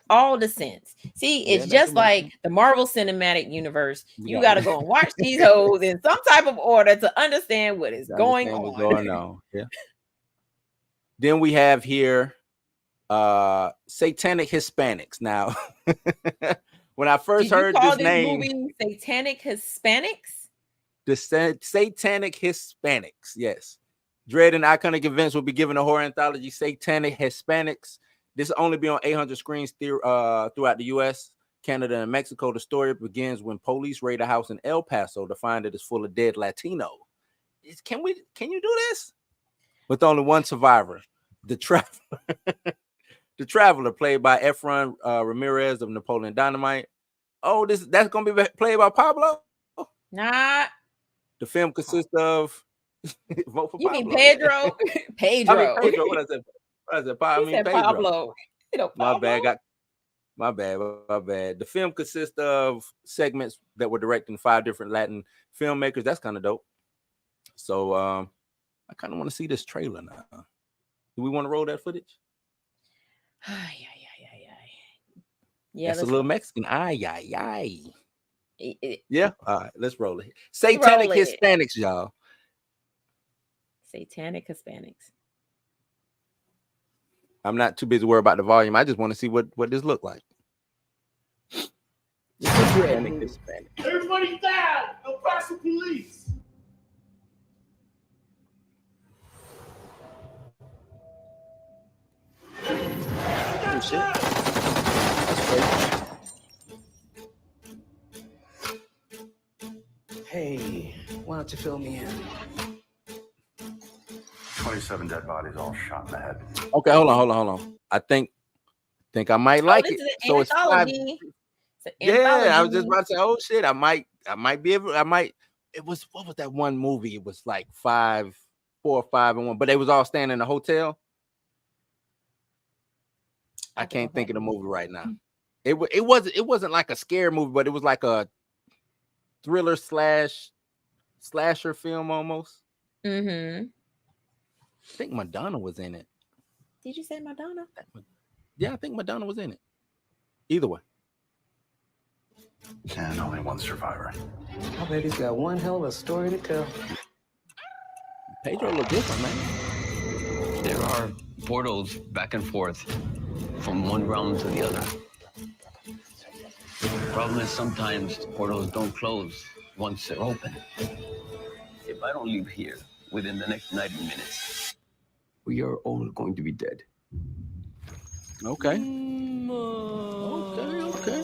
all the sense. See, it's just like the Marvel Cinematic Universe. You got to go and watch these hoes in some type of order to understand what is going on. Yeah. Then we have here Satanic Hispanics. Now, when I first heard this name, movie Satanic Hispanics? The Satanic Hispanics, yes. Dread and Iconic Events will be given a horror anthology, Satanic Hispanics. This will only be on 800 screens throughout the U.S., Canada, and Mexico. The story begins when police raid a house in El Paso to find it is full of dead Latino. Can you do this? With only one survivor, the Traveler. The Traveler, played by Efrain Ramirez of Napoleon Dynamite. Oh, that's gonna be played by Pablo? Nah. The film consists of vote for you Pablo. Mean Pedro? Pedro. I mean Pedro. What I said? Pablo. My bad. My bad. The film consists of segments that were directed in 5 different Latin filmmakers. That's kind of dope. So I kind of want to see this trailer now. Do we want to roll that footage? Yeah, that's a little Mexican. Yeah. All right, let's roll it. Satanic Hispanics, y'all. Satanic Hispanics. I'm not too busy worried about the volume. I just want to see what this look like. Everybody down! El Paso police! Oh, shit. Hey, why don't you fill me in? 27 dead bodies, all shot in the head. Okay, hold on. I think I might like it. So it's 5. Yeah, I was just about to say, oh shit, I might be able. It was, what was that one movie? It was like 4 or 5 in one, but they was all staying in a hotel. I can't think of the movie right now. It wasn't like a scare movie, but it was like a thriller slasher film almost. Mm-hmm. I think Madonna was in it. Did you say Madonna? Yeah, I think Madonna was in it. Either way. And only one survivor. I bet he's got one hell of a story to tell. Pedro looked different, man. There are portals back and forth from one realm to the other. The problem is sometimes the portals don't close once they're open. If I don't leave here within the next 90 minutes, we are all going to be dead. Okay. Okay.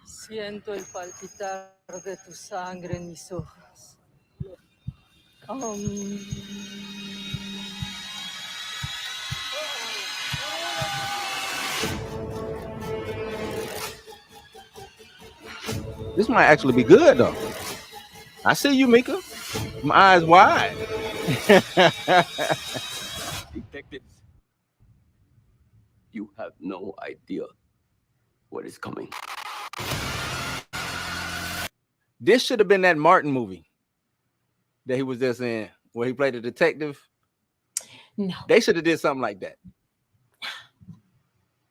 Siento el palpitar de tu sangre en mis ojos. This might actually be good though. I see you, Mika. My eyes wide. Detectives, you have no idea what is coming. This should have been that Martin movie that he was just in, where he played a detective. No. They should have did something like that.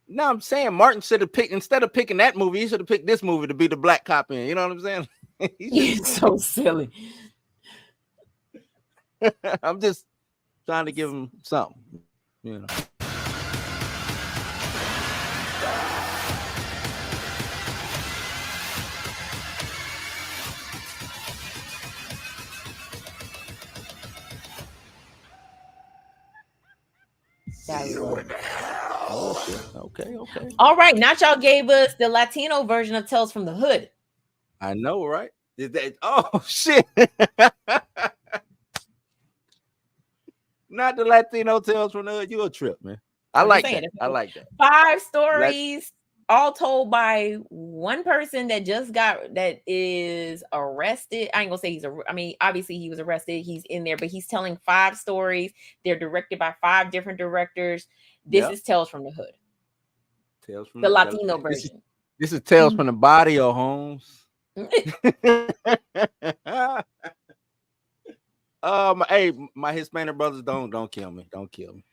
No, I'm saying Martin should have picked, instead of picking that movie, he should have picked this movie to be the black cop in. You know what I'm saying? You're so silly. I'm just trying to give him something, you know. Oh, shit. Okay. All right, Nacho gave us the Latino version of Tales from the Hood. I know, right? Is that? Oh shit! Not the Latino Tales from the Hood. You a trip, man. I like that. I like that. 5 stories, all told by one person that is arrested. I ain't gonna say obviously he was arrested. He's in there, but he's telling 5 stories. They're directed by 5 different directors. This is Tales from the Hood. Tales from the Latino version. This is Tales from the Barrio, Holmes. Hey, my Hispanic brothers, don't kill me. Don't kill me.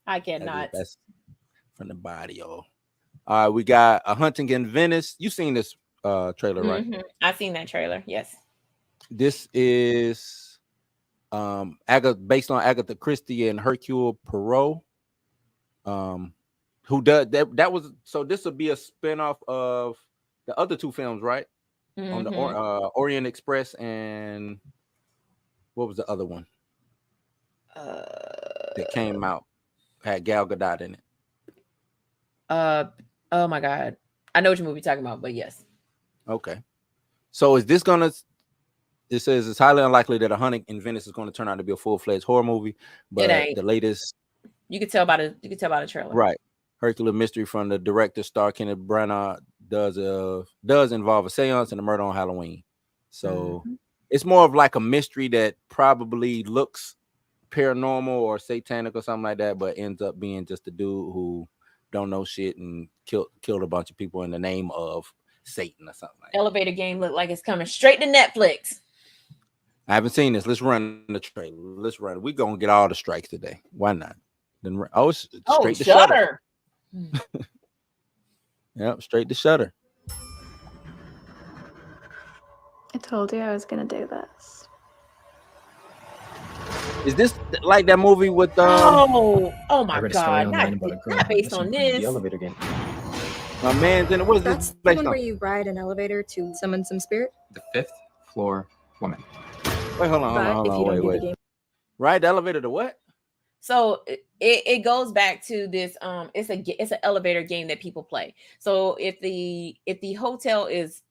I cannot. That's from the Barrio. All right, we got A Hunting in Venice. You seen this trailer, right? Mm-hmm. I've seen that trailer. Yes. This is based on Agatha Christie and Hercule Poirot. Who does that was, so this will be a spinoff of the other 2 films, right? Mm-hmm. On the Orient Express, and what was the other one that came out, had Gal Gadot in it? Oh my God, I know what movie you're talking about, but yes. Okay, so is this gonna? It says it's highly unlikely that A Hunting in Venice is going to turn out to be a full-fledged horror movie, but the latest, you could tell by the trailer, right? Hercule mystery from the director Star Kenneth Branagh does involve a seance and a murder on Halloween. So it's more of like a mystery that probably looks paranormal or satanic or something like that, but ends up being just a dude who don't know shit and killed a bunch of people in the name of Satan or something like that. Elevator game look like it's coming straight to Netflix. I haven't seen this. Let's run the trailer. Let's run it. We're gonna get all the strikes today. Why not? Then straight to Shudder. Yep, straight to Shudder. I told you I was gonna do this. Is this like that movie with oh my God, not based on this. The elevator game. My man's in it. What is That's this the based one on? where you ride an elevator to summon some spirit? The 5th floor woman. Wait, hold on, wait. Ride the elevator to what? So it goes back to this. It's an elevator game that people play. So if the hotel is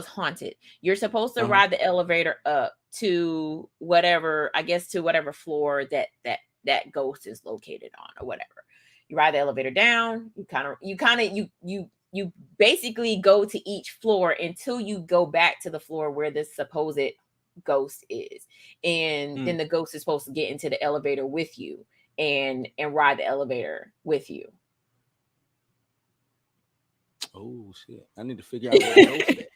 haunted, you're supposed to ride the elevator up to whatever, I guess, to whatever floor that ghost is located on or whatever. You ride the elevator down. You basically go to each floor until you go back to the floor where this supposed ghost is, and then the ghost is supposed to get into the elevator with you and ride the elevator with you. Oh shit! I need to figure out where the ghost at.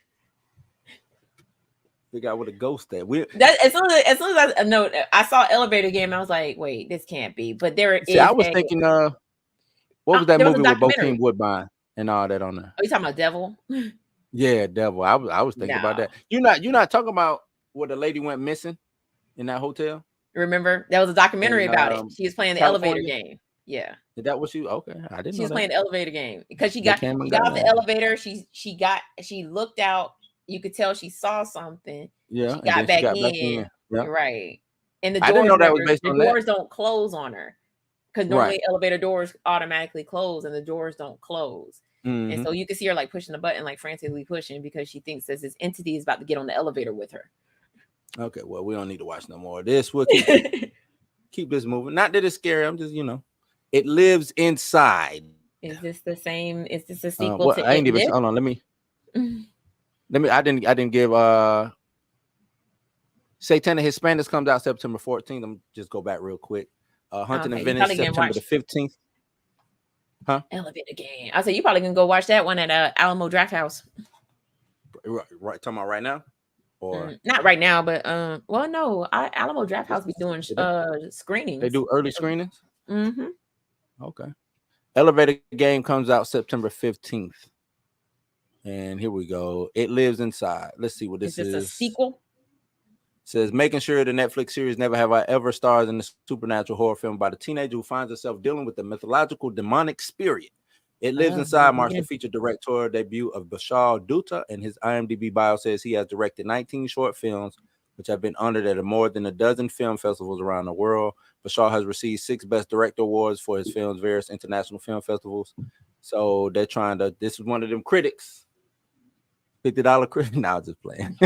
Figure out where the ghost at. As soon as I know, I saw elevator game, I was like, wait, this can't be. But there is. I was thinking, what was that movie with Bokeem Woodbine and all that on there? Oh, you talking about Devil? Yeah, Devil. I was thinking about that. You're not talking about where the lady went missing in that hotel? Remember, there was a documentary about it. She was playing the elevator game. Yeah. Is that what she? Okay, I didn't know. She was playing the elevator game because she got off the elevator. She looked out. You could tell she saw something. Yeah. She got back in. Yeah. Right. And the doors, I didn't know that was based on that. The doors don't close on her because normally elevator doors automatically close and the doors don't close. Mm-hmm. And so you can see her like pushing the button, like frantically pushing because she thinks that this entity is about to get on the elevator with her. Okay, well, we don't need to watch no more of this. We'll keep this moving. Not that it's scary. I'm just, it lives inside. Is this the same? Is this a sequel to? I ain't even. Hold on. Let me. I didn't give. Satanic Hispanics comes out September 14th. I'm just go back real quick. Hunting and Venice September the 15th. Huh? Elevator game. I said you probably can go watch that one at Alamo Drafthouse. Right, talking about right now, or not right now, but well, no, Alamo Drafthouse be doing screenings. They do early screenings. Mm-hmm. Okay. Elevator game comes out September 15th, and here we go. It lives inside. Let's see what this is. Is this a sequel? Says making sure the Netflix series Never Have I Ever stars in the supernatural horror film about a teenager who finds herself dealing with the mythological demonic spirit. It Lives Inside marks the feature directorial debut of Bashar Dutta, and his IMDb bio says he has directed 19 short films, which have been honored at more than a dozen film festivals around the world. Bashar has received 6 Best Director awards for his films, various international film festivals. So they're trying to. This is one of them critics. $50 critic. Now just playing.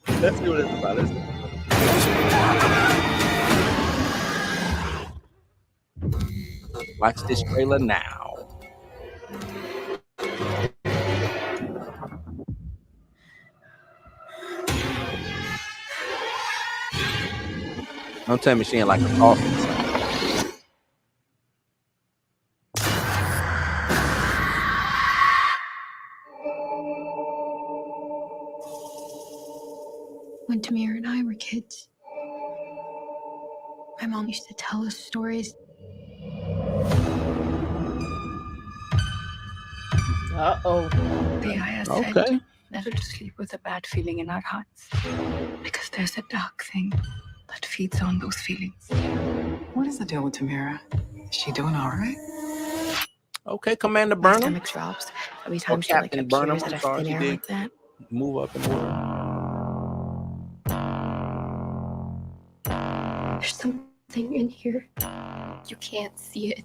Let's see what it's about. Watch this trailer now. Don't tell me she ain't like a coffin. When Tamir and I were kids, my mom used to tell us stories. Uh-oh. The ayah said never to sleep with a bad feeling in our hearts because there's a dark thing that feeds on those feelings. What is the deal with Tamira? Is she doing all right? Okay, Commander Burnham. My stomach drops every time she like appears at a thin air like that. Move up and move. There's something in here. You can't see it.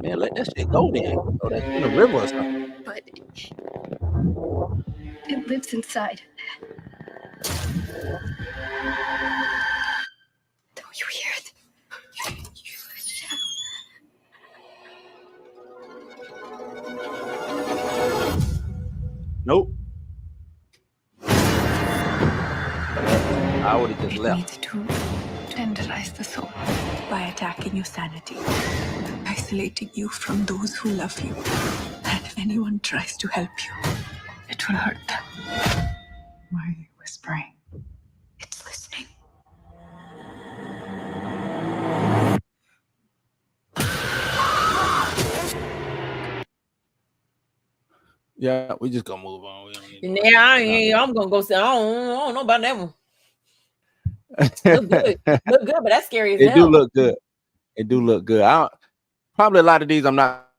Man, let that shit go then. Oh, that's in the river or something. But it lives inside. Don't you hear it? Nope. I would have just left. Needs to tenderize the soul by attacking your sanity, isolating you from those who love you. And if anyone tries to help you, it will hurt them. Why are you whispering? It's listening. Yeah, we just gonna move on. I'm gonna go say I don't know about that one. Look good, but that's scary as hell. It do look good. It do look good. Probably a lot of these I'm not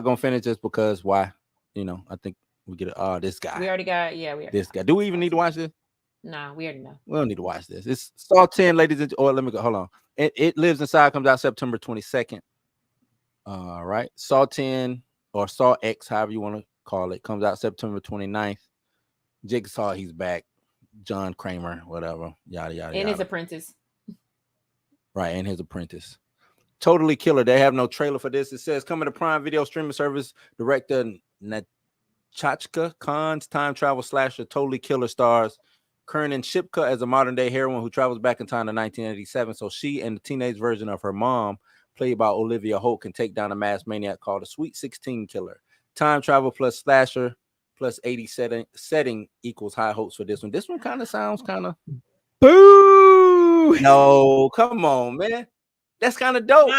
gonna finish this because why? I think we get this guy. We already got this guy. Do we even need to watch this? Nah, we already know. We don't need to watch this. It's Saw 10, ladies and let me go. Hold on. It Lives Inside comes out September 22nd. All right. Saw 10 or Saw X, however you want to call it, comes out September 29th. Jigsaw, he's back. John Kramer, whatever. Yada yada. And his apprentice. Right, and his apprentice. Totally Killer. They have no trailer for this. It says coming to Prime Video streaming service. Director Nachachka Khan's time travel slasher Totally Killer stars Kernan Shipka as a modern-day heroine who travels back in time to 1987. So she and the teenage version of her mom, played by Olivia Holt, can take down a masked maniac called the Sweet 16 Killer. Time travel plus slasher plus 80 setting equals high hopes for this one. This one kind of sounds kind of boo. No, come on, man. That's kind of dope.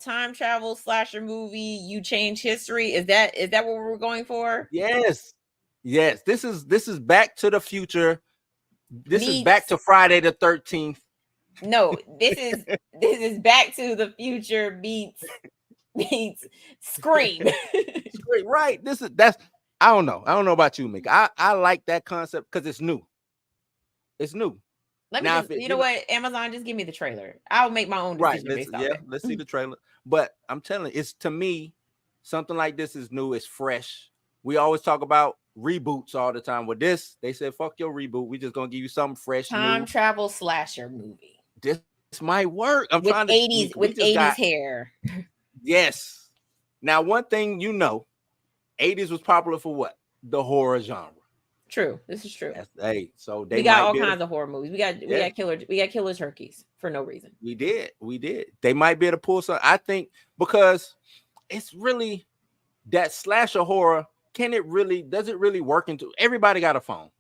Time travel slasher movie. You change history. Is that what we're going for? Yes. This is Back to the Future. This is Back to Friday the 13th. No, this is Back to the Future beats Scream. Right. That's I don't know about you, Mick. I like that concept because it's new. It's new. Let me you know what? Amazon, just give me the trailer. I'll make my own decision based on it. Let's see the trailer. But I'm telling you, it's to me, something like this is new, it's fresh. We always talk about reboots all the time. With this, they said, fuck your reboot. We just gonna give you something fresh. Time travel slasher movie. This might work. I'm with trying to 80s with 80s hair. Yes. Now, one thing 80s was popular for what? The horror genre. True. This is true. So we got all kinds of horror movies. We got killer turkeys for no reason. We did. They might be able to pull some. I think because it's really that slasher horror. Does it really work into everybody got a phone?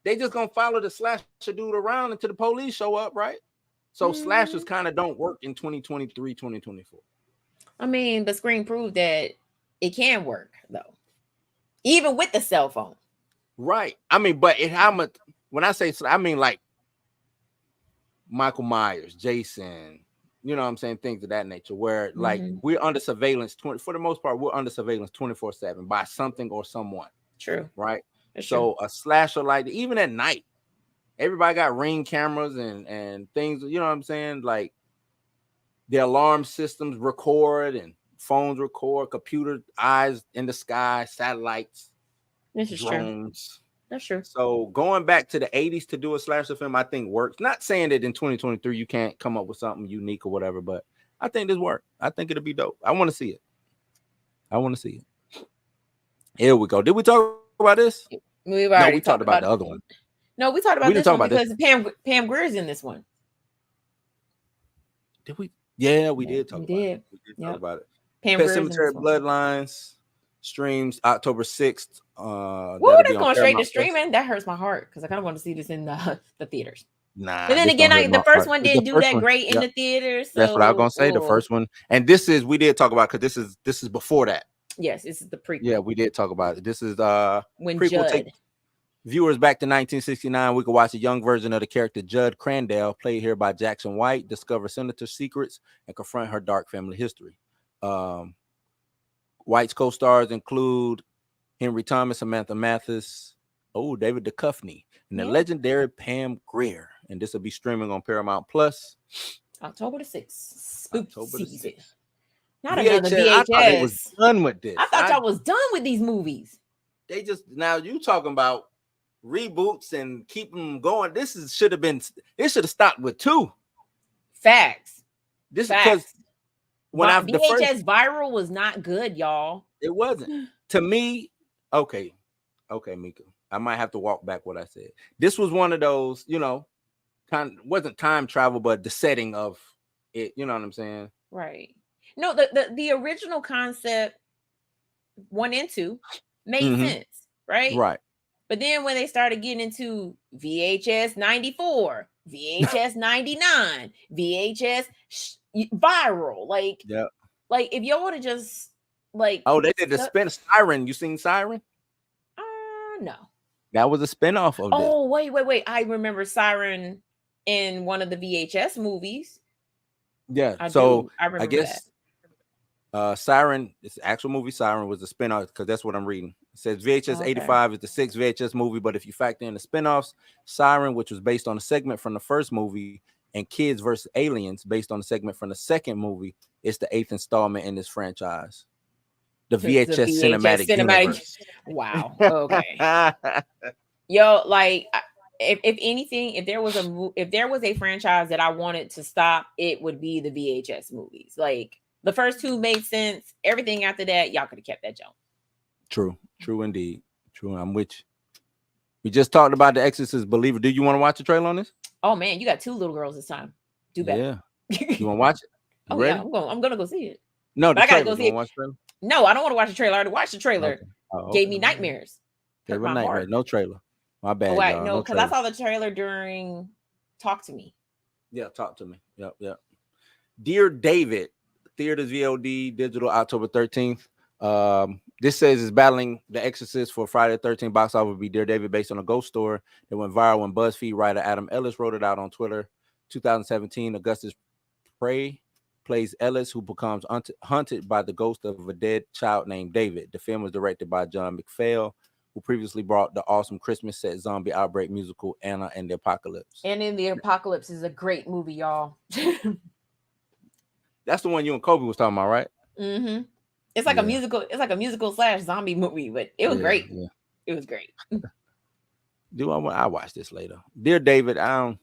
They just gonna follow the slasher dude around until the police show up, right? So slashers kind of don't work in 2023, 2024. I mean, the Scream proved that it can work though, even with the cell phone. Right. I mean, but how much? When I say, I mean like Michael Myers, Jason. You know what I'm saying? Things of that nature, where like we're under surveillance for the most part, we're under surveillance 24/7 by something or someone. True. Right. That's so true. A slasher like even at night, everybody got Ring cameras and things. You know what I'm saying? Like the alarm systems record and phones record, computer eyes in the sky, satellites. This is drones. True. That's true. So going back to the 80s to do a slasher film, I think works. Not saying that in 2023 you can't come up with something unique or whatever, but I think this works. I think it'll be dope. I want to see it. Here we go. Did we talk about this? We talked about the other one. No, we talked about this one because Pam Grier's in this one. Did we? Yeah, we did talk about it. We did talk about it. Pet Sematary Bloodlines streams October 6th. Whoa, that's going straight to streaming. That hurts my heart because I kind of want to see this in the theaters. Nah, but then again, the first one didn't do that great in the theaters. So, that's what I was gonna say. The first one, and we did talk about because this is before that. Yes, this is the prequel. Yeah, we did talk about it. This is when prequel Judd take viewers back to 1969. We could watch a young version of the character Judd Crandall, played here by Jackson White, discover Senator's secrets and confront her dark family history. White's co-stars include Henry Thomas, Samantha Mathis, David Duchovny, and the legendary Pam Grier. And this will be streaming on Paramount Plus. October the 6th. October the 6th. Not VHS, another VHS. I thought it was done with this. I thought y'all was done with these movies. They just now you talking about reboots and keep them going. It should have stopped with 2. Facts. This is because when VHS viral was not good, y'all. It wasn't. To me, okay, Mika. I might have to walk back what I said. This was one of those, wasn't time travel, but the setting of it, you know what I'm saying? Right. No, the original concept 1 and 2 made sense, right? Right. But then when they started getting into VHS 94, VHS 99, VHS viral, like if y'all would have just like they did the spin Siren. You seen Siren? No. That was a spinoff of this. Wait. I remember Siren in one of the VHS movies. Yeah. I remember I guess Siren, it's the actual movie Siren was a spinoff because that's what I'm reading. It says VHS 85 is the 6th VHS movie, but if you factor in the spinoffs, Siren, which was based on a segment from the first movie, and Kids vs. Aliens, based on a segment from the second movie, it's the 8th installment in this franchise. The VHS cinematic universe. Wow. Okay. Yo, like if anything, if there was a franchise that I wanted to stop, it would be the VHS movies. Like the first 2 made sense. Everything after that, y'all could have kept that jump. True indeed. True. I'm with you. We just talked about the Exorcist Believer. Do you want to watch the trailer on this? Oh man, you got 2 little girls this time. Do better. Yeah. You want to watch it? You ready? Yeah, I'm gonna go see it. No, I gotta go see it. Trailer? No, I don't want to watch the trailer. I already watched the trailer. Okay. Oh, Gave me nightmares. Gave me nightmares. No trailer. My bad. Oh, wait, no, because I saw the trailer during Talk to Me. Yeah, Talk to Me. Yep. Dear David, theaters VOD digital October 13th. This says it's battling The Exorcist for Friday the 13th box office. Would be Dear David, based on a ghost story that went viral when BuzzFeed writer Adam Ellis wrote it out on Twitter. 2017, Augustus Prey plays Ellis, who becomes hunted by the ghost of a dead child named David. The film was directed by John McPhail, who previously brought the awesome Christmas set zombie outbreak musical Anna and the Apocalypse. And in the Apocalypse is a great movie, y'all. That's the one you and Kobe was talking about, right? Mm-hmm. It's like a musical. It's like a musical / zombie movie, but it was great. Yeah. It was great. I watch this later. Dear David, I'm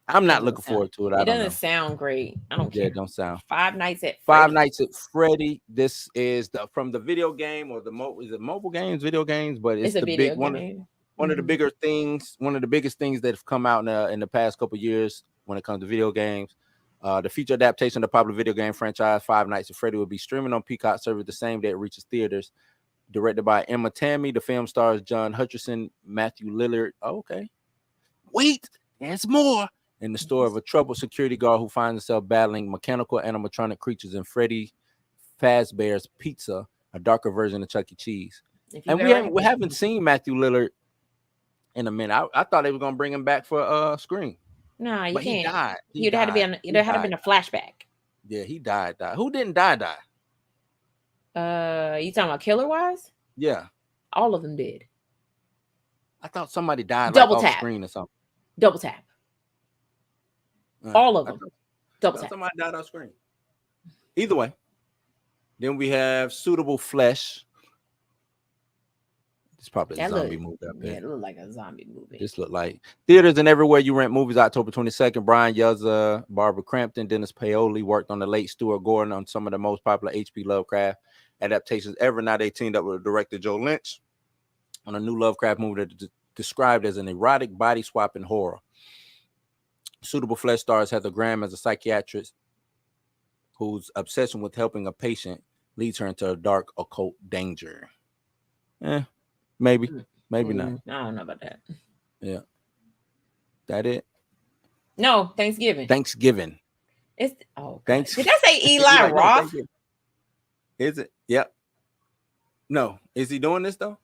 not looking forward to it. It doesn't sound great. I don't care. It don't sound. Five Nights at Freddy. This is from the video game or is it mobile games, video games? But it's the big one. One of the bigger things. One of the biggest things that have come out in the past couple of years when it comes to video games. The feature adaptation of the popular video game franchise Five Nights at Freddy will be streaming on Peacock service the same day it reaches theaters. Directed by Emma Tammy, the film stars John Hutcherson, Matthew Lillard. Oh, okay. Wait, there's more. In the story of a troubled security guard who finds himself battling mechanical animatronic creatures in Freddy Fazbear's Pizza, a darker version of Chuck E. Cheese. And we haven't seen Matthew Lillard in a minute. I thought they were gonna bring him back for Scream. No, you but can't. He died. You'd have to be there had to been a flashback. Yeah, he died. Who didn't die? You talking about killer wise? Yeah. All of them did. I thought somebody died Double tap. Off screen or something. Double tap. All of them. Double tap. Somebody died off screen. Either way. Then we have Suitable Flesh. It's probably a zombie movie. Yeah, it looked like a zombie movie. This looked like theaters and everywhere you rent movies. October 22nd. Brian Yuzza, Barbara Crampton, Dennis Paoli worked on the late Stuart Gordon on some of the most popular H.P. Lovecraft adaptations ever. Now they teamed up with director Joe Lynch on a new Lovecraft movie that is described as an erotic body swapping horror. Suitable Flesh stars Heather Graham as a psychiatrist whose obsession with helping a patient leads her into a dark occult danger. Maybe not. I don't know about that. Yeah. That it? No, Thanksgiving. It's Thanks. Did I say Eli Roth? Is it? Yep. No. Is he doing this though?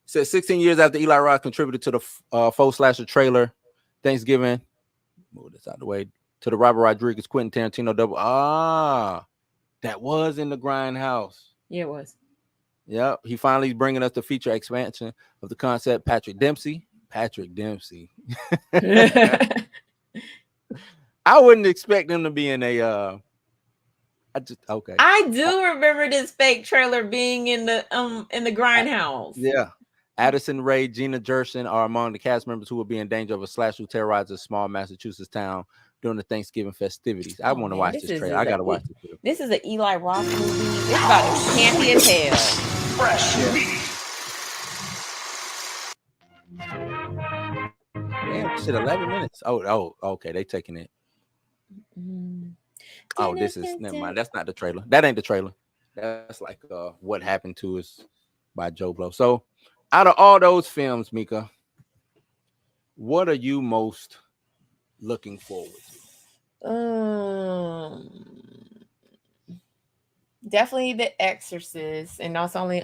It says 16 years after Eli Roth contributed to the faux slasher trailer Thanksgiving. Move this out of the way. To the Robert Rodriguez Quentin Tarantino double. That was in the Grindhouse. Yeah, it was. Yep. He finally is bringing us the feature expansion of the concept. Patrick Dempsey. I wouldn't expect him to be in a okay. I do remember this fake trailer being in the Grindhouse. Yeah. Addison Rae, Gina Gershon are among the cast members who will be in danger of a slash who terrorizes a small Massachusetts town during the Thanksgiving festivities. I want to watch this trailer. I gotta watch this. This is an Eli Roth movie. It's about as campy as hell. Fresh. Damn, shit, 11 minutes. Oh, okay. They taking it. Oh, this is never mind. That's not the trailer. That ain't the trailer. That's like What Happened to Us by Joe Blow. So out of all those films, Mika, what are you most looking forward to? Definitely The Exorcist, and that's only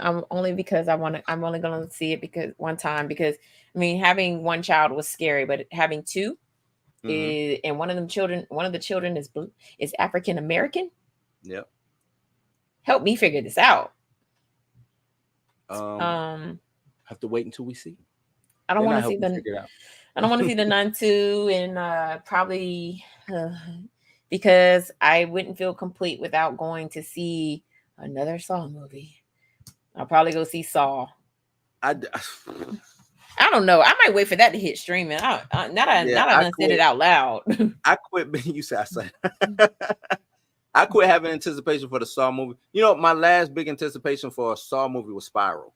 because I'm only gonna see it because one time, because I mean, having one child was scary, but having two is, and one of the children is African American. Yep. help me figure this out. Have to wait until we see. I don't want to see the. I don't want to see the Nun 2, and probably because I wouldn't feel complete without going to see another Saw movie. I'll probably go see Saw. I don't know. I might wait for that to hit streaming. Now that I said it out loud. I quit. You said I said. I quit having anticipation for the Saw movie. You know, my last big anticipation for a Saw movie was Spiral.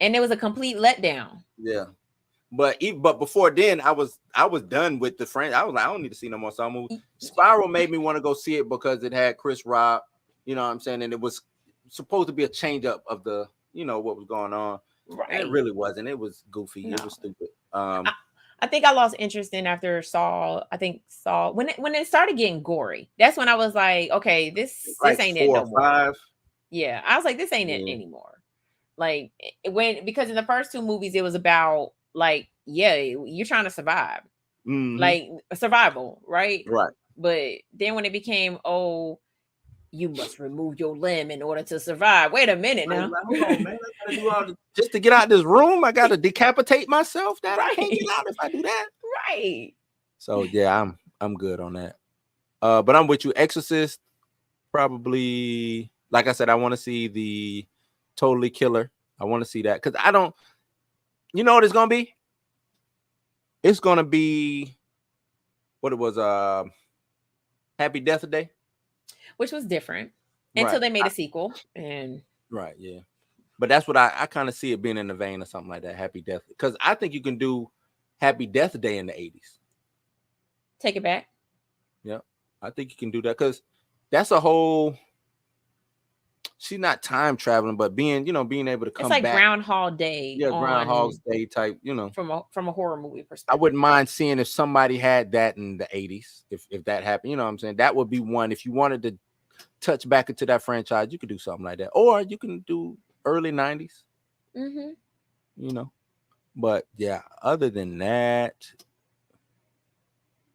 And it was a complete letdown. Yeah. But before then, I was done with the franchise. I was like, I don't need to see no more Saw movie. Spiral made me want to go see it because it had Chris Rock, you know what I'm saying? And it was supposed to be a change up of the, you know, what was going on. Right. And it really wasn't. It was goofy. No. It was stupid. I think I lost interest in after Saw. I think Saw when it started getting gory. That's when I was like, okay, this ain't it no more. Yeah, I was like, this ain't it anymore. Like because in the first two movies, it was about like, yeah, you're trying to survive, like survival, right? Right. But then when it became, oh, you must remove your limb in order to survive. Wait a minute now. Like, hold on, man. I gotta do all this. Just to get out of this room, I gotta decapitate myself. That I can't get out if I do that. Right. So yeah, I'm good on that. But I'm with you. Exorcist, probably, like I said, I want to see the Totally Killer. I want to see that because I don't. You know what it's gonna be? It's gonna be what it was. Happy Death Day, which was different until they made a sequel. And right, yeah. But that's what I kind of see it being in the vein of something like that. Happy Death, because I think you can do Happy Death Day in the 80s. Take it back. Yeah, I think you can do that because that's a whole. She's not time traveling, but being able to come back. It's like Groundhog Day. Yeah, Groundhog's Day type, From a horror movie perspective. I wouldn't mind seeing if somebody had that in the 80s, if that happened. You know what I'm saying? That would be one. If you wanted to touch back into that franchise, you could do something like that. Or you can do early 90s. Mm-hmm. You know. But yeah, other than that,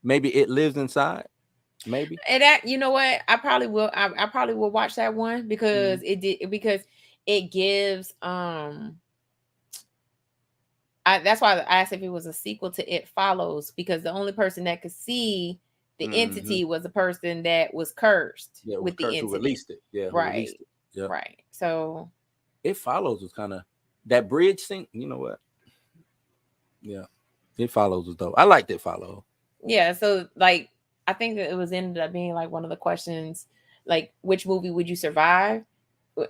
maybe It Lives Inside. Maybe. And that, you know what, I probably will. I probably will watch that one because it gives that's why I asked if it was a sequel to It Follows, because the only person that could see the entity was the person that was cursed with the entity. Who released it. Yeah, right. Released it. Yeah. Right. So It Follows was kind of that bridge thing. You know what? Yeah, It Follows was dope. I liked It Follows. Yeah. So like, I think that it was ended up being like one of the questions, like, which movie would you survive?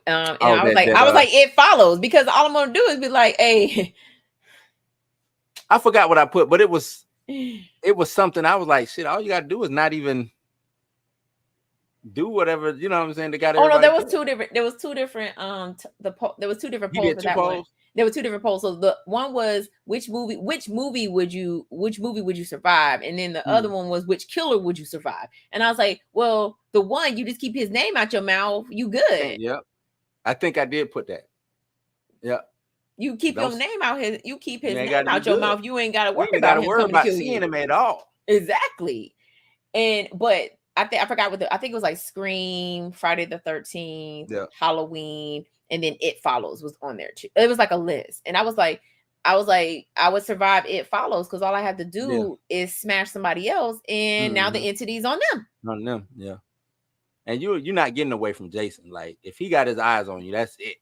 And I was like, It Follows, because all I'm gonna do is be like, hey. I forgot what I put, but it was something. I was like, shit, all you gotta do is not even do whatever, you know what I'm saying? They got there was two different polls for that one. There were two different polls. So the one was which movie would you survive? And then the other one was which killer would you survive? And I was like, well, the one, you just keep his name out your mouth, you good. Yep. I think I did put that. Yep. You keep your name out his name out your mouth. You ain't gotta worry about seeing him at all. Exactly. But I forgot I think it was like Scream, Friday the 13th, Halloween, and then It Follows was on there too. It was like a list. And I was like, I would survive It Follows because all I have to do is smash somebody else, and now the entity's on them. On them, yeah. And you're not getting away from Jason. Like, if he got his eyes on you, that's it.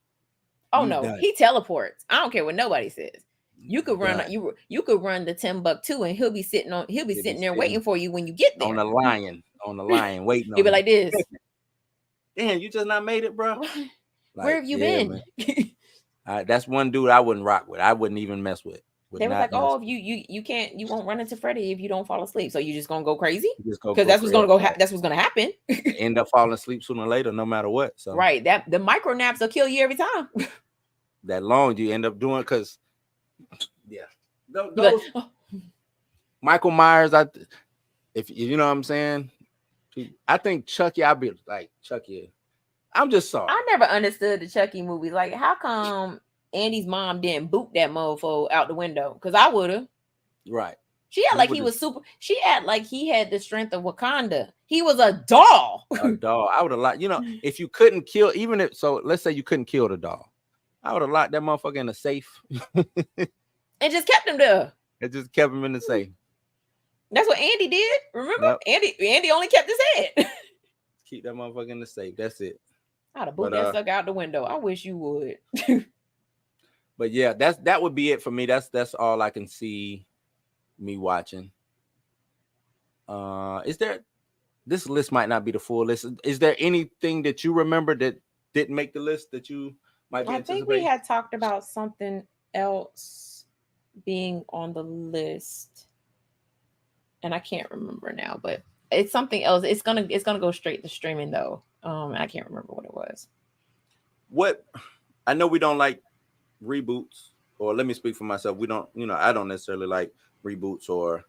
Oh no, he teleports. I don't care what nobody says. You could run you could run the Timbuktu, and he'll be sitting there waiting for you when you get there. On the lion waiting. He'll be like this. Damn, you just not made it, bro. Like, where have you been? That's one dude I wouldn't rock with. I wouldn't even mess with. They were like, oh, you won't run into Freddy if you don't fall asleep. So you just gonna go crazy? Because that's what's gonna that's what's gonna happen. End up falling asleep sooner or later, no matter what. So right, that the micro naps will kill you every time. That long you end up doing, because those Michael Myers, if you know what I'm saying, I think Chucky, I'd be like, Chucky, I'm just sorry. I never understood the Chucky movie. Like, how come Andy's mom didn't boot that mofo out the window? Because I would have. Right. She had like he was super. She had like he had the strength of Wakanda. He was a doll. A doll. I would have liked, if you couldn't kill, even if so, let's say you couldn't kill the doll, I would have locked that motherfucker in a safe and just kept him there. It just kept him in the safe. That's what Andy did. Remember, Andy only kept his head. Keep that motherfucker in the safe. That's it. I'd have boot that sucker out the window. I wish you would. But yeah, that would be it for me. That's all I can see me watching. This list might not be the full list. Is there anything that you remember that didn't make the list that you might be anticipating? I think we had talked about something else being on the list, and I can't remember now, but it's something else. It's gonna go straight to streaming though. I can't remember what it was. What I know we don't like reboots, or let me speak for myself. We don't, I don't necessarily like reboots or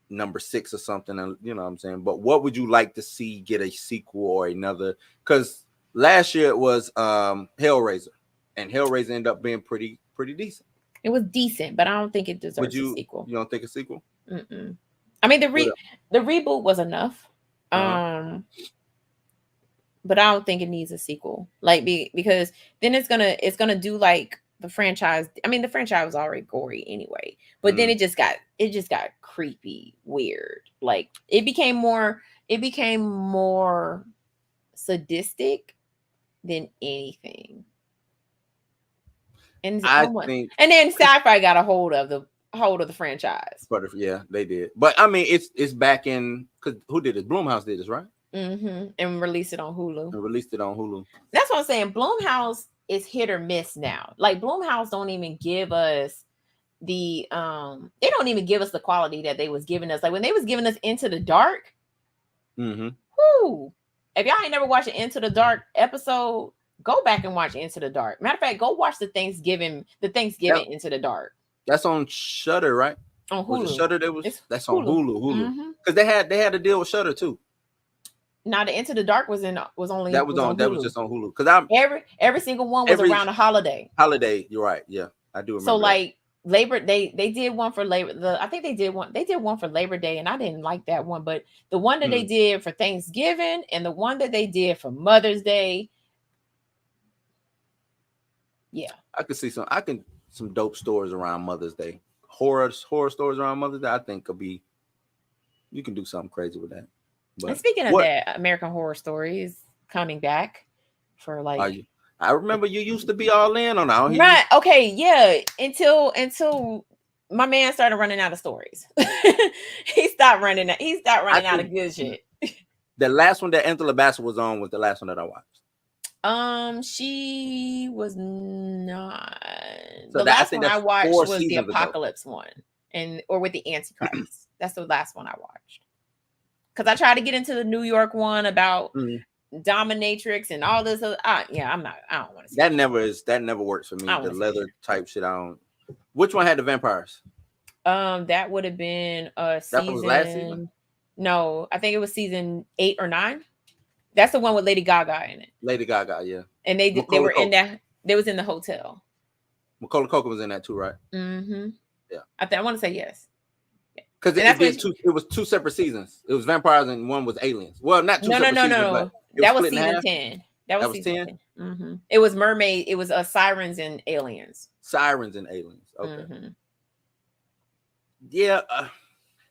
number 6 or something, and you know what I'm saying. But what would you like to see get a sequel or another? Because last year it was Hellraiser, and Hellraiser ended up being pretty decent. It was decent, but I don't think it deserves a sequel. You don't think a sequel? Mm-mm. I mean, the reboot was enough. But I don't think it needs a sequel. Like because then it's gonna do like the franchise. I mean, the franchise was already gory anyway, but then it just got creepy, weird. Like it became more sadistic than anything. And then sci-fi got a hold of the franchise. But yeah, they did. But I mean, it's back in, because who did it? Blumhouse did this, right? Mm-hmm. And released it on Hulu. That's what I'm saying. Blumhouse is hit or miss now. Like Blumhouse don't even give us the they don't even give us the quality that they was giving us. Like when they was giving us Into the Dark. Mm-hmm. Whoo! If y'all ain't never watched an Into the Dark episode, go back and watch Into the Dark. Matter of fact, go watch the Thanksgiving Into the Dark. That's on Shudder, right? On Hulu. Was it Shudder? That's on Hulu. Because they had a deal with Shudder too. Now the Into the Dark was just on Hulu. Because every single one was around a holiday. You're right. Yeah, I do remember. So like Labor, they did one for Labor. I think they did one for Labor Day, and I didn't like that one. But the one that they did for Thanksgiving and the one that they did for Mother's Day, yeah, I could see some dope stories around Mother's Day. Horror stories around Mother's Day. I think you can do something crazy with that. But and speaking of that, American Horror Story is coming back for like. I remember you used to be all in on that. Right. Okay. Yeah. Until my man started running out of stories. He stopped running out of good shit. The last one that Angela Bassett was on was the last one that I watched. She was not. So the last one I watched was the Apocalypse one, or with the Antichrist. That's the last one I watched. Because I tried to get into the New York one about dominatrix and all this other. I don't want to see that. Never works for me. The leather type shit. I don't. Which one had the vampires? That would have been season. That was last season? No, I think it was season 8 or 9. That's the one with Lady Gaga in it. Lady Gaga, yeah. And they were in that. They was in the hotel. Macaulay Culkin was in that too, right? Mm-hmm. Yeah. I want to say yes. Because it was 2 separate seasons. It was vampires and one was aliens. Well, not 2 separate seasons. No. That was season 10. That was season 10. Mm-hmm. It was mermaid. It was sirens and aliens. Sirens and aliens. Okay. Mm-hmm. Yeah,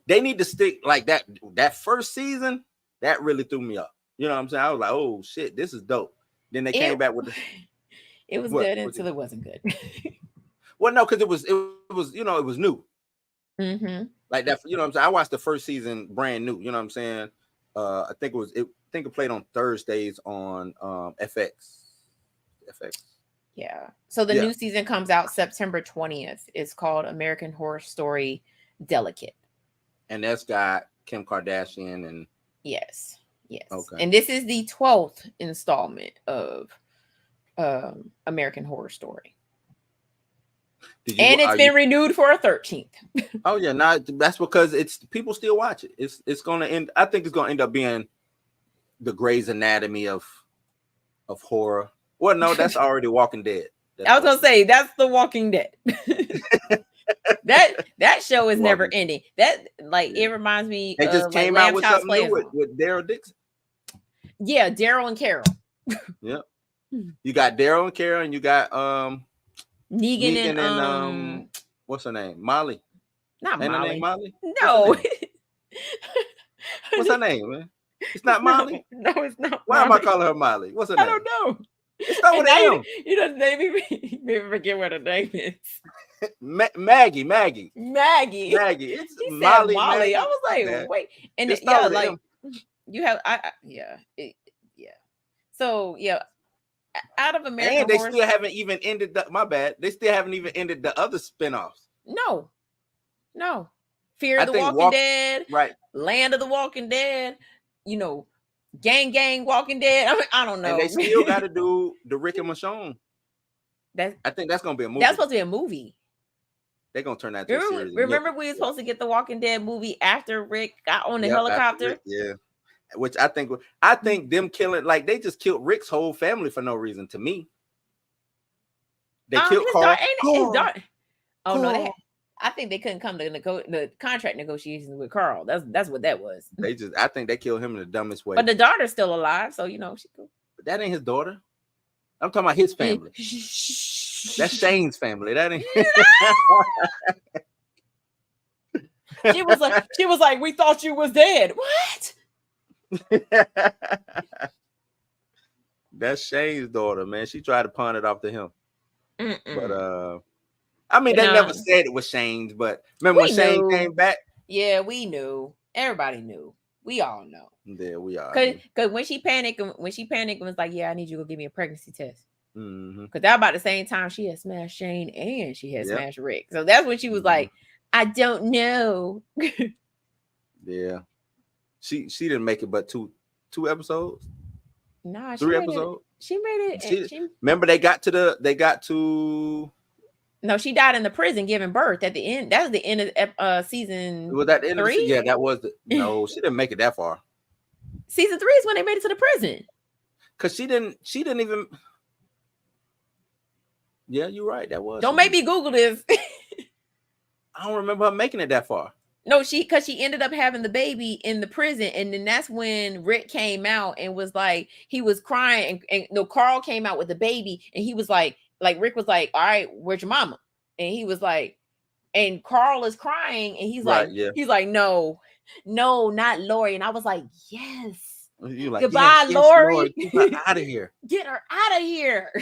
they need to stick like that. That first season, that really threw me up. You know what I'm saying? I was like, oh shit, this is dope. Then they came back with the. It was good until it wasn't good. Well, no, because it was it was new. Mm-hmm. Like that, you know what I'm saying? I watched the first season brand new, you know what I'm saying? I think it played on Thursdays on FX. Yeah. So the new season comes out September 20th. It's called American Horror Story Delicate. And that's got Kim Kardashian and Yes. Okay. And this is the 12th installment of American Horror Story. It's been renewed for a 13th. Oh yeah, that's because people still watch it. It's gonna end. I think it's gonna end up being the Grey's Anatomy of horror. Well, no, that's already Walking Dead. I was gonna say that's The Walking Dead. that show is never ending. That like it reminds me. They just of, came like, out with something new with Daryl Dixon. Yeah, Daryl and Carol. Yep. You got Daryl and Carol, and you got Negan and what's her name? Molly. Not Ain't Molly. her name Molly? No. What's her name, man? It's not Molly. No, it's not. Why am I calling her Molly? What's her name? I don't know. It's not with M. You know, maybe forget what her name is. Maggie. Maggie. It's he Molly. Said Molly. Maggie. I was like, wait, and It's yeah, not like M. you have, yeah. So yeah, out of American and they Horror, still haven't even ended. My bad. They still haven't even ended the other spinoffs. No. Fear of the Walking Dead, right? Land of the Walking Dead. You know, Gang Walking Dead. I don't know. And they still got to do the Rick and Michonne. I think that's gonna be a movie. That's supposed to be a movie. They're gonna turn that into a series. Remember we were supposed to get the Walking Dead movie after Rick got on the helicopter? Yeah. Which I think them killing, like they just killed Rick's whole family for no reason to me. They killed Carl. No, I think they couldn't come to the contract negotiations with Carl. That's what that was. I think they killed him in the dumbest way. But the daughter's still alive, so you know she cool. But that ain't his daughter. I'm talking about his family. That's Shane's family. That ain't. She was like, we thought you was dead. What? That's Shane's daughter, man. She tried to pawn it off to him. But I mean, But they never said it was Shane's, but remember when Shane came back? Yeah, we knew. Everybody knew. We all know. Yeah, we are. Because when she panicked and was like, yeah, I need you to go give me a pregnancy test. Mm-hmm. Because that about the same time she had smashed Shane and she had smashed Rick. So that's when she was like, I don't know. Yeah. She didn't make it but two episodes. Nah, 3 episodes. She made it. Remember they got to No, she died in the prison giving birth at the end. That was the end of season. Was that the end 3? Of the, yeah, that was no, she didn't make it that far. Season 3 is when they made it to the prison. Cause she didn't even. Yeah, you're right. That was. Don't make me Google this. I don't remember her making it that far. No, because she ended up having the baby in the prison, and then that's when Rick came out and was like, he was crying, and no, Carl came out with the baby, and he was like Rick was like, all right, where's your mama? And he was like, and Carl is crying, and he's like, he's like, no, not Lori. And I was like, yes. You're like, goodbye, Lori. Get her out of here. Get her out of here.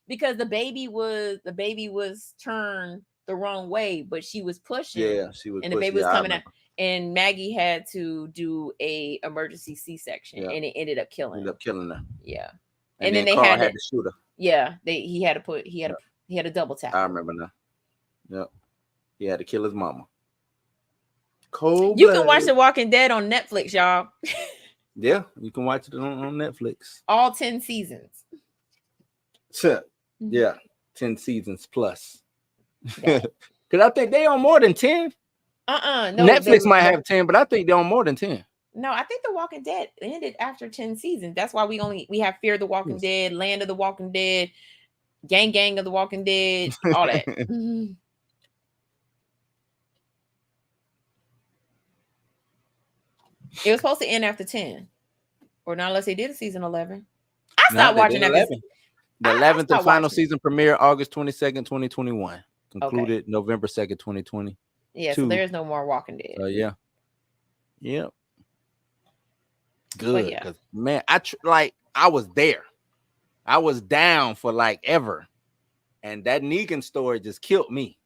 Because the baby was turned the wrong way, but she was pushing. Yeah, she was. And the baby was coming out, and Maggie had to do a emergency C-section, and it ended up killing her. Yeah, and then they Carl had to shoot her. Yeah, he had a double tap. I remember now. Yep, he had to kill his mama. Cold. You can watch The Walking Dead on Netflix, y'all. Yeah, you can watch it on Netflix. All 10 seasons. Yeah, 10 seasons plus. Because I think they on more than 10. No, Netflix might have 10, but I think they're on more than 10. No, I think The Walking Dead ended after 10 seasons. That's why we have Fear of the Walking Dead, Land of the Walking Dead, Gang of the Walking Dead, all that. It was supposed to end after 10, or not unless they did a season 11. I stopped watching that. The 11th and final season premiere August 22nd, 2021. Concluded November 2nd, 2020. Yeah, so there's no more Walking Dead. Yeah. Yep. Good. Yeah. Man, I was there. I was down for like ever. And that Negan story just killed me.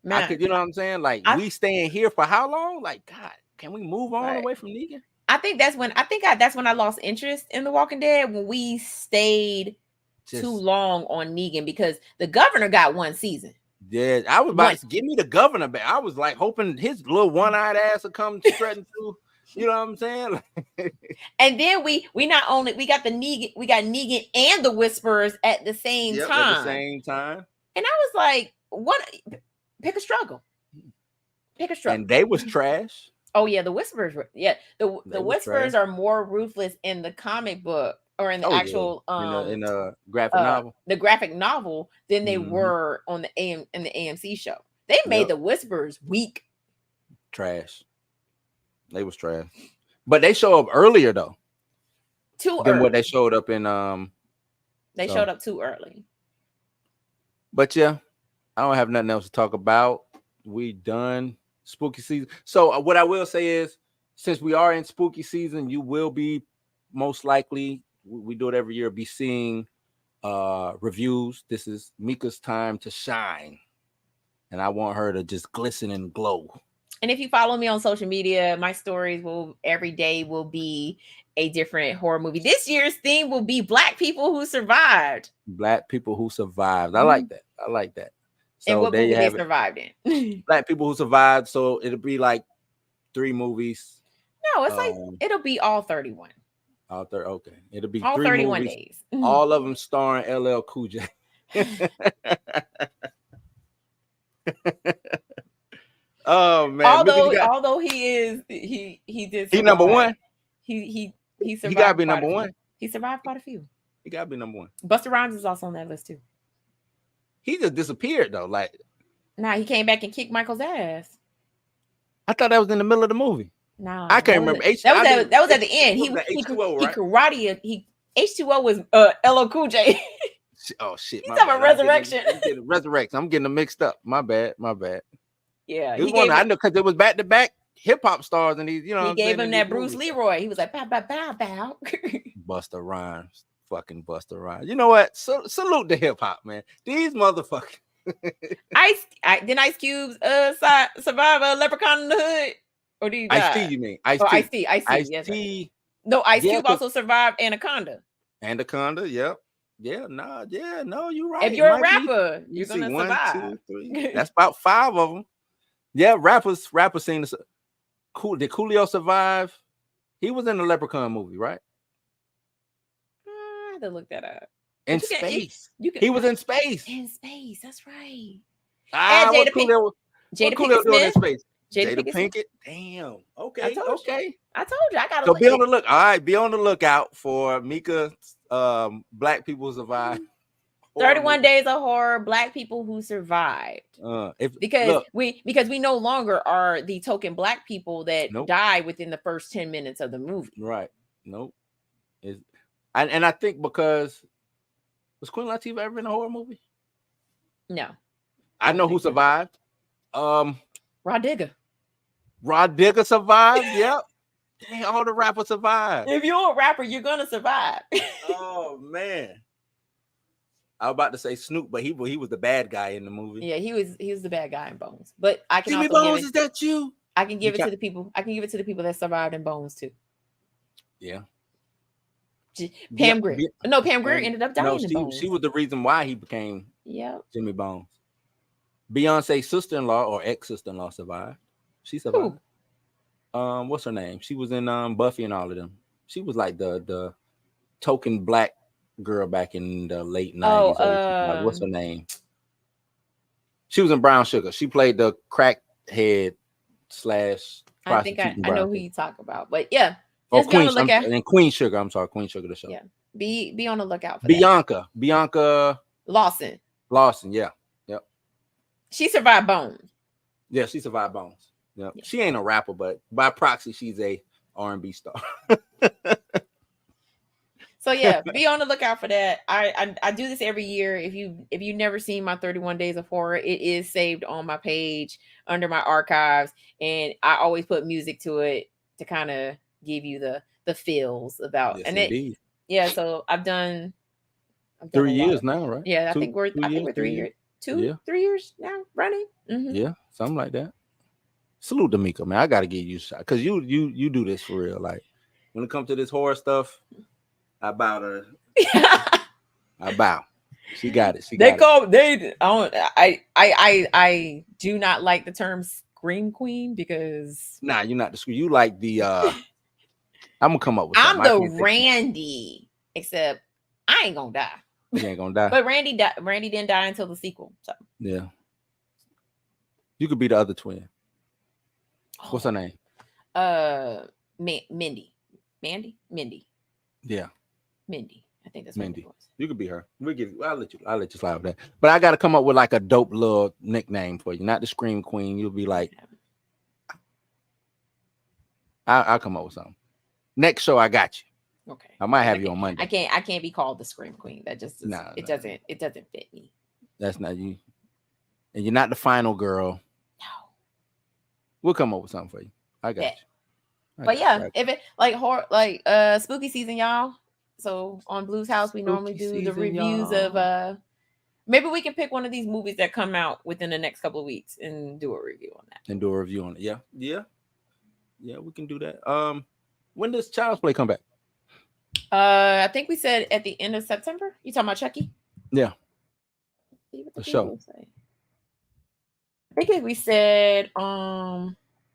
Man, you know what I'm saying? Like, we staying here for how long? Like, God, can we move on away from Negan? I think that's when I lost interest in The Walking Dead, when we stayed too long on Negan, because the governor got one season. Yeah, I was about to give me the governor back. I was like hoping his little one-eyed ass would come strutting through. You know what I'm saying? And then we got Negan and the Whisperers at the same time. At the same time. And I was like, what? Pick a struggle. And they was trash. Oh yeah, the Whisperers were. Yeah, the Whisperers are more ruthless in the comic book, or in the actual in a graphic novel. The graphic novel, than they were on the AMC show. They made the Whisperers weak. Trash. They was trash. But they show up earlier though. Too than early. what they showed up in They showed up too early. But yeah, I don't have nothing else to talk about. We done spooky season. So what I will say is, since we are in spooky season, you will be most likely, we do it every year, be seeing reviews. This is Mika's time to shine, and I want her to just glisten and glow. And if you follow me on social media, my stories will every day will be a different horror movie. This year's theme will be Black people who survived. Black people who survived. I like that. I like that. So and what there movie you have they survived in? Black people who survived. So it'll be like 3 movies. No, it's like it'll be all 31. Okay. It'll be all 3 31 movies, days. all of them starring LL Cool J. Oh man! Although he did. He number one. He survived. He gotta be number one. He survived quite a few. He gotta be number one. Busta Rhymes is also on that list too. He just disappeared though. Like, nah, he came back and kicked Michael's ass. I thought that was in the middle of the movie. Nah, I can't remember. That was at the end. He H2O, right? karate. H2O was LL Cool J. Oh shit! He's talking about Resurrection. Resurrection. I'm getting them mixed up. My bad. Yeah, I know because it was back to back hip hop stars, and he gave him that Bruce Leroy. He was like bow bow bow bow. Busta Rhymes, fucking Busta Rhymes. You know what? Salute to hip hop, man. These motherfuckers. Ice Cube's survive a leprechaun in the hood, or do you die? Ice-T, you mean? Ice-T. Ice-T. Yes, right. No, Ice Cube also survived Anaconda. Yep. Yeah, no, you're right. If you're a rapper, you're gonna survive. 1, 2, 3. That's about 5 of them. Yeah, rappers seen this. Cool. Did Coolio survive? He was in the Leprechaun movie, right? I had to look that up. In space. He was in space. In space, that's right. What Coolio doing in space? Jada Pinkett. Damn. Okay. I told you. I gotta. So be on the look. All right, be on the lookout for Mika. Black people survive. 31 Days of Horror. Black people who survived. Because we no longer are the token Black people that die within the first 10 minutes of the movie. Right. Nope. And I think because was Queen Latifah ever in a horror movie? No. I know who survived. Rod Digger. Rod Digger survived. Yep. Dang, all the rappers survived. If you're a rapper, you're gonna survive. Oh man. I was about to say Snoop, but he was the bad guy in the movie. Yeah, he was the bad guy in Bones. But I can Jimmy Bones, is that you? I can give it to the people. I can give it to the people that survived in Bones too. Yeah. Pam Grier. No, Pam Grier ended up dying in Bones. She was the reason why he became Jimmy Bones. Beyonce's sister-in-law or ex-sister-in-law survived. She survived. Who? What's her name? She was in Buffy and all of them. She was like the token Black girl back in the late 90s. What's her name? She was in Brown Sugar. She played the crackhead / I think I know who you talk about, but yeah. Oh, Queen Sugar. I'm sorry, Queen Sugar, the show. Yeah, be on the lookout for Bianca Lawson. Yeah, yep. She survived Bones. Yeah, she survived Bones. Yep. Yeah. She ain't a rapper, but by proxy, she's a R&B star. So yeah, be on the lookout for that. I do this every year. If you've never seen my 31 Days of Horror, it is saved on my page under my archives, and I always put music to it to kind of give you the feels about. Yes, so I've done 3 years now, right? Yeah, I think we're 3 years. 3 years now running. Mm-hmm. Yeah, something like that. Salute to Mika, man. I gotta give you a shot because you do this for real. Like when it comes to this horror stuff, I bow to her. I bow. She got it. I do not like the term Scream Queen because you're not the scream. You like the I'm gonna come up with I'm the Randy, except I ain't gonna die. You ain't gonna die. But Randy didn't die until the sequel. So yeah. You could be the other twin. What's her name? Mindy. Mandy? Mindy. Yeah. Mindy. I think that's what Mindy. it was. You could be her. I'll let you slide with that. But I got to come up with like a dope little nickname for you, not the Scream Queen. You'll be like, I'll come up with something. Next show, I got you. Okay. I might have you on Monday. I can't be called the Scream Queen. That just doesn't fit me. That's not you. And you're not the final girl. No. We'll come up with something for you. I got you. But yeah, if it like horror, like spooky season, y'all. So on Blue's House, we normally do the reviews of maybe we can pick one of these movies that come out within the next couple of weeks and do a review on that. And do a review on it. Yeah, we can do that. When does Child's Play come back? I think we said at the end of September. You talking about Chucky? Yeah. The show. I think we said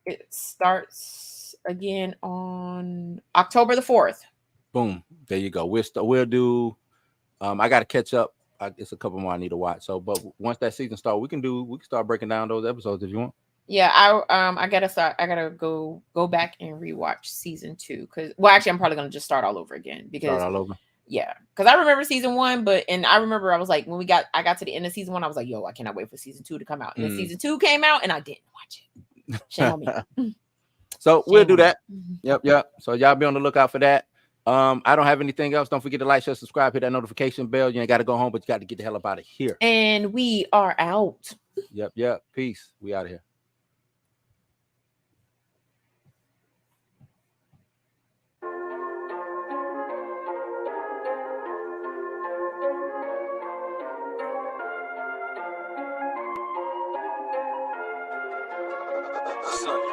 it starts again on October the 4th. Boom. There you go. We'll do I gotta catch up. It's a couple more I need to watch. So but once that season starts, we can start breaking down those episodes if you want. Yeah, I gotta go back and rewatch season 2 because actually I'm probably gonna just start all over again because because I remember season 1, and I remember I was like when I got to the end of season 1, I was like, yo, I cannot wait for season 2 to come out. And then season 2 came out and I didn't watch it. Shame on me. So we'll do that. Yep. So y'all be on the lookout for that. I don't have anything else. Don't forget to like, share, subscribe, hit that notification bell. You ain't got to go home, but you got to get the hell up out of here. And we are out. Yep. Peace. We out of here. Son.